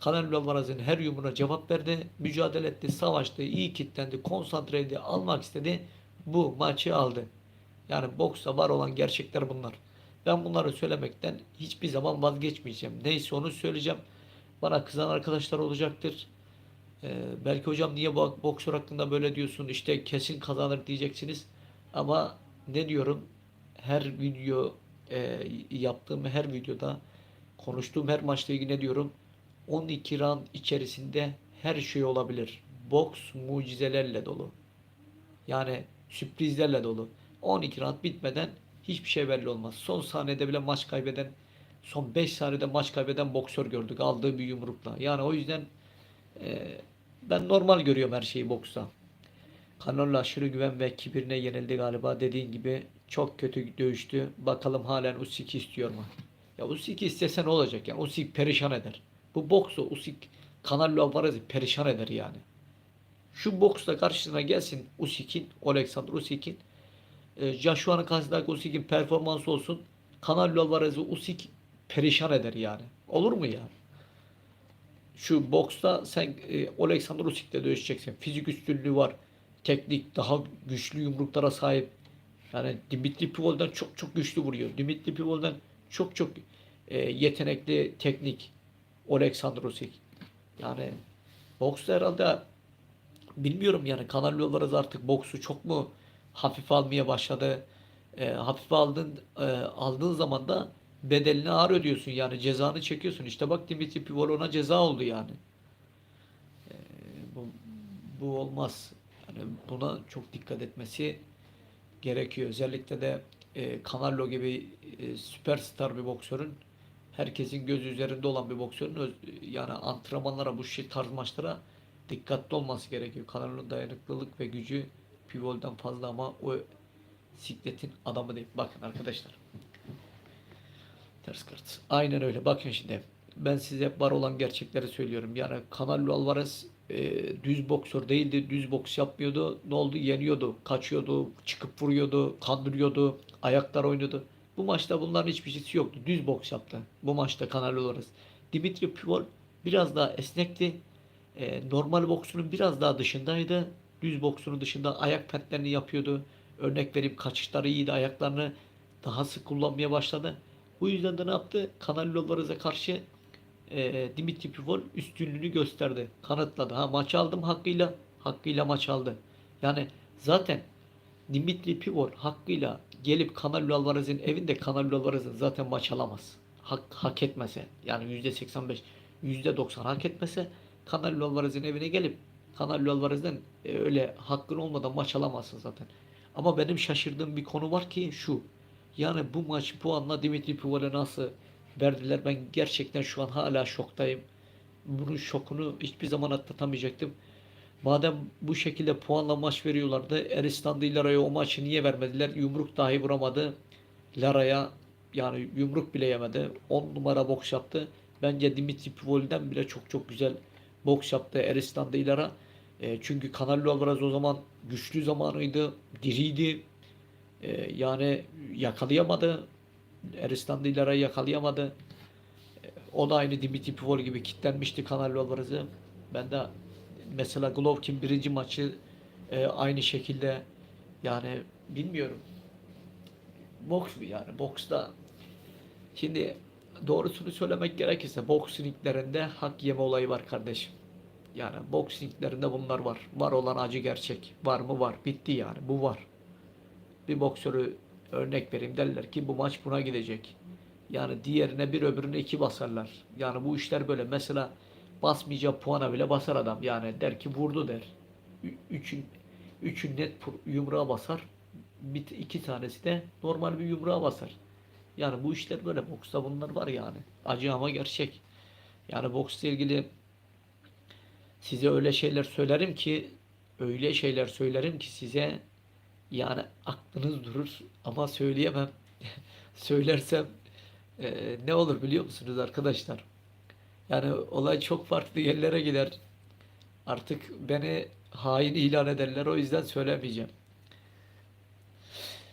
Speaker 1: Canelo Alvarez'in her yumruğuna cevap verdi. Mücadele etti, savaştı, iyi kitlendi, konsantreydi, almak istedi. Bu maçı aldı. Yani boksta var olan gerçekler bunlar. Ben bunları söylemekten hiçbir zaman vazgeçmeyeceğim. Neyse onu söyleyeceğim. Bana kızan arkadaşlar olacaktır. Belki hocam niye boksör hakkında böyle diyorsun, işte kesin kazanır diyeceksiniz. Ama ne diyorum? Her video yaptığım her videoda konuştuğum her maçla ilgili ne diyorum? 12 round içerisinde her şey olabilir. Boks mucizelerle dolu. Yani sürprizlerle dolu. 12 round bitmeden hiçbir şey belli olmaz. Son saniyede bile maç kaybeden, son 5 saniyede maç kaybeden boksör gördük aldığı bir yumrukla. Yani o yüzden ben normal görüyorum her şeyi boksta. Canelo aşırı güven ve kibirine yenildi galiba. Dediğin gibi çok kötü dövüştü. Bakalım halen Usyk istiyor mu? Ya Usyk istese ne olacak? Yani Usyk perişan eder. Bu boksu Usyk Canelo Alvarez'i perişan eder yani. Şu boksta karşısına gelsin Usyk'in, Alexander Usyk'in, Joshua'nın karşısındaki Usyk'in performansı olsun. Canelo Alvarez'i Usyk perişan eder yani. Olur mu ya? Şu boksta sen Alexander Usyk'le dövüşeceksin. Fizik üstünlüğü var. Teknik, daha güçlü yumruklara sahip. Yani Dimitri Bivol'dan çok çok güçlü vuruyor. Dimitri Bivol'dan çok çok yetenekli, teknik Alexander Usyk. Yani boksta herhalde bilmiyorum yani Canelo Alvarez artık boksu çok mu hafife almaya başladı. Hafife aldığın zaman da bedelini ağır ödüyorsun yani cezanı çekiyorsun. İşte bak Dimitri Bivol ona ceza oldu yani. Bu olmaz. Yani buna çok dikkat etmesi gerekiyor. Özellikle de Canelo gibi süperstar bir boksörün, herkesin gözü üzerinde olan bir boksörün yani antrenmanlara, bu tarz maçlara dikkatli olması gerekiyor. Canelo'nun dayanıklılık ve gücü Bivol'dan fazla ama o sikletin adamı değil. Bakın arkadaşlar. Ters kart. Aynen öyle. Bakın şimdi. ben size var olan gerçekleri söylüyorum. Yani Canelo Alvarez düz boksör değildi. Düz boks yapmıyordu. Ne oldu? Yeniyordu. Kaçıyordu. Çıkıp vuruyordu. Kandırıyordu. Ayaklar oynadı. Bu maçta bunların hiçbir şeysi yoktu. Düz boks yaptı. Bu maçta Canelo Alvarez. Dimitri Bivol biraz daha esnekti. Normal boksunun biraz daha dışındaydı. Düz boksunun dışında ayak pentlerini yapıyordu. Örnek vereyim, kaçışları iyiydi. Ayaklarını daha sık kullanmaya başladı. Bu yüzden de ne yaptı? Canelo Alvarez'e karşı Dimitri Bivol üstünlüğünü gösterdi. Kanıtladı. Ha, maç aldım hakkıyla. Hakkıyla maç aldı. Yani zaten Dimitri Bivol hakkıyla gelip Canelo Alvarez'in evinde Canelo Alvarez'in zaten maç alamaz. Hak etmese, yani %85, %90 hak etmese Canelo Alvarez'in evine gelip Canelo Alvarez'den öyle hakkın olmadan maç alamazsın zaten. Ama benim şaşırdığım bir konu var ki şu. Yani bu maç puanla Dimitri Bivol'e nasıl verdiler? Ben gerçekten şu an hala şoktayım. Bunun şokunu hiçbir zaman atlatamayacaktım. Madem bu şekilde puanla maç veriyorlardı, Eristan'da Lara'ya o maçı niye vermediler? Yumruk dahi vuramadı Lara'ya. Yani yumruk bile yemedi. 10 numara boks yaptı. Bence Dimitri Bivol'den bile çok çok güzel boks yaptı Eristan'da Lara. Çünkü Canelo Alvarez o zaman güçlü zamanıydı, diriydi. Yani yakalayamadı. Eristan'da Lara'yı yakalayamadı. O da aynı Dimitri Bivol gibi kilitlenmişti Canelo Alvarez'e. Ben de mesela Golovkin birinci maçı aynı şekilde, yani bilmiyorum. Boks mu yani? Boksta şimdi doğrusunu söylemek gerekirse boks ringlerinde hak yeme olayı var kardeşim. Yani boks ringlerinde bunlar var. Var olan acı gerçek. Var mı? Var. Bitti yani. Bu var. Bir boksörü örnek vereyim, derler ki bu maç buna gidecek. Yani diğerine bir, öbürüne iki basarlar. Yani bu işler böyle. Mesela basmayacağı puana bile basar adam. Yani der ki vurdu der. Üçün net yumruğa basar. İki tanesi de normal bir yumruğa basar. Yani bu işler böyle. Boksta bunlar var yani. Acı ama gerçek. Yani boksla ilgili size öyle şeyler söylerim ki size, yani aklınız durur ama söyleyemem. Söylersem ne olur biliyor musunuz arkadaşlar? Yani olay çok farklı yerlere gider. Artık beni hain ilan ederler. O yüzden söylemeyeceğim.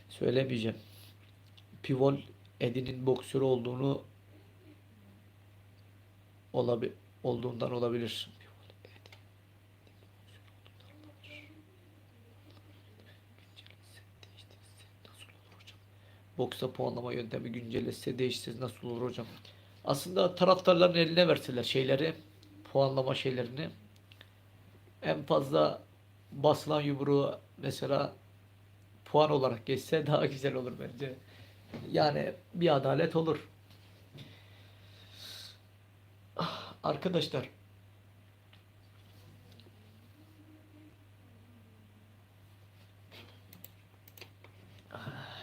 Speaker 1: Söylemeyeceğim. Pivol Eddie'nin boksörü olduğundan olabilir. Boksta puanlama yöntemi güncellese değişse nasıl olur hocam? Aslında taraftarların eline verseler şeyleri, puanlama şeylerini, en fazla basılan yumruğu mesela puan olarak geçse daha güzel olur bence. Yani bir adalet olur. Arkadaşlar,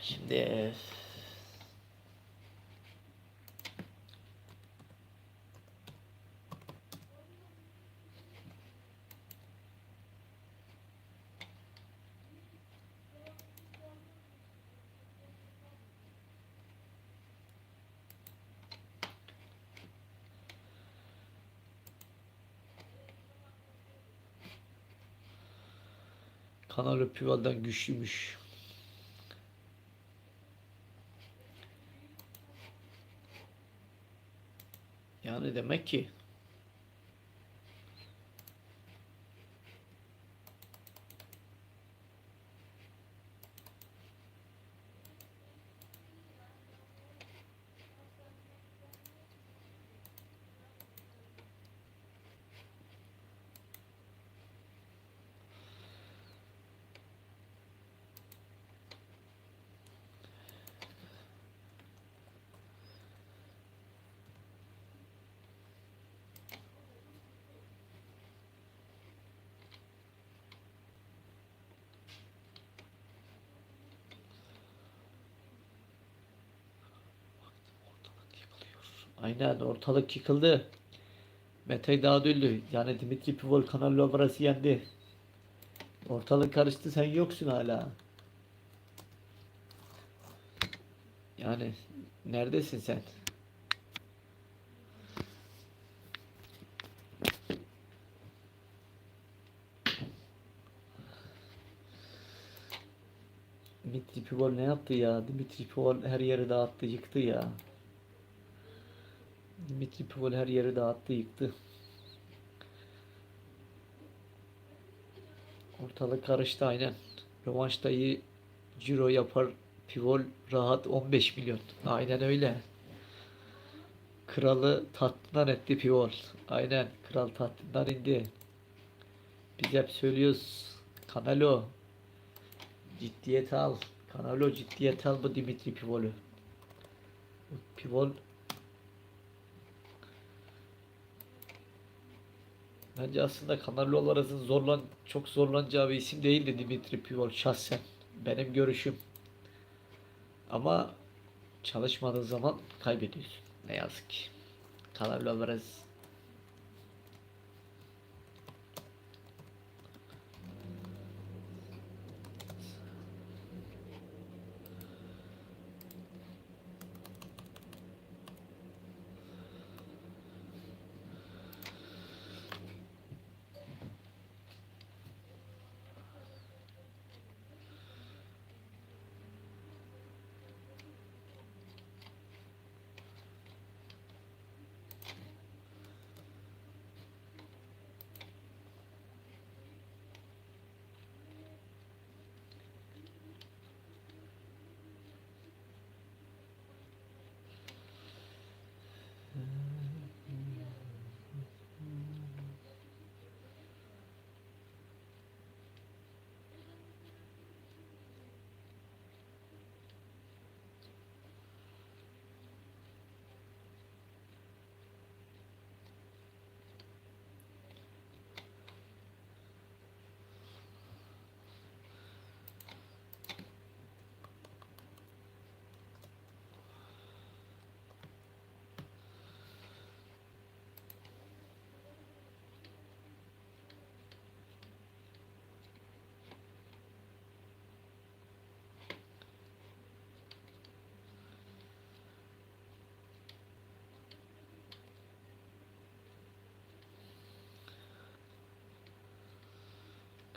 Speaker 1: şimdi Canelo Pival'den güçlüymüş. Yani demek ki aynen ortalık yıkıldı. Mete Dağdüllü, yani Dimitri Pivol Canelo Alvarez'i yendi. Ortalık karıştı, sen yoksun hala. Yani neredesin sen? Pivol ne yaptı ya? Dimitri Pivol her yeri dağıttı, yıktı ya. Dimitri Pivol her yeri dağıttı, yıktı. Ortalık karıştı aynen. Rövanşta iyi ciro yapar. Pivol rahat 15 milyon. Aynen öyle. Kralı tahtından etti Pivol. Aynen. Kral tahtından indi. Biz hep söylüyoruz. Canelo ciddiyete al. Canelo ciddiyete al bu Dimitri Pivol'u. Bu Pivol bence aslında Canelo'ların çok zorlanacağı bir isim değildi Dimitri Pivol şahsen. Benim görüşüm. Ama çalışmadığın zaman kaybediyorsun. Ne yazık ki. Canelo Alvarez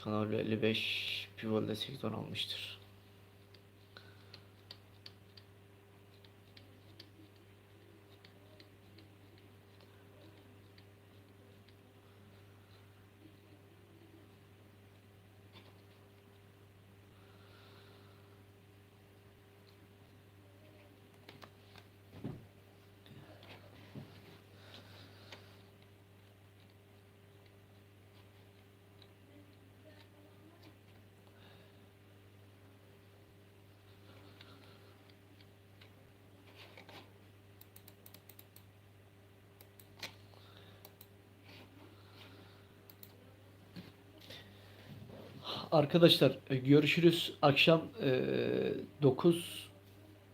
Speaker 1: Canelo 55 Pivol de 80 almıştır. Arkadaşlar görüşürüz. Akşam 9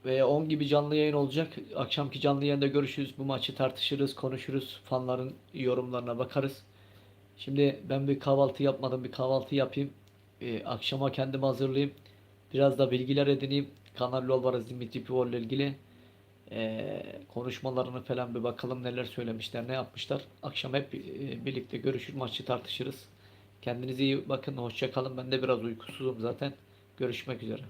Speaker 1: veya 10 gibi canlı yayın olacak. Akşamki canlı yayında görüşürüz. Bu maçı tartışırız, konuşuruz. Fanların yorumlarına bakarız. Şimdi ben bir kahvaltı yapmadım. Bir kahvaltı yapayım. Akşama kendimi hazırlayayım. Biraz da bilgiler edineyim. Canelo Alvarez Dimitri Pivol ile ilgili konuşmalarını falan bir bakalım neler söylemişler, ne yapmışlar. Akşam hep birlikte görüşür, maçı tartışırız. Kendinize iyi bakın. Hoşça kalın. Ben de biraz uykusuzum zaten. Görüşmek üzere.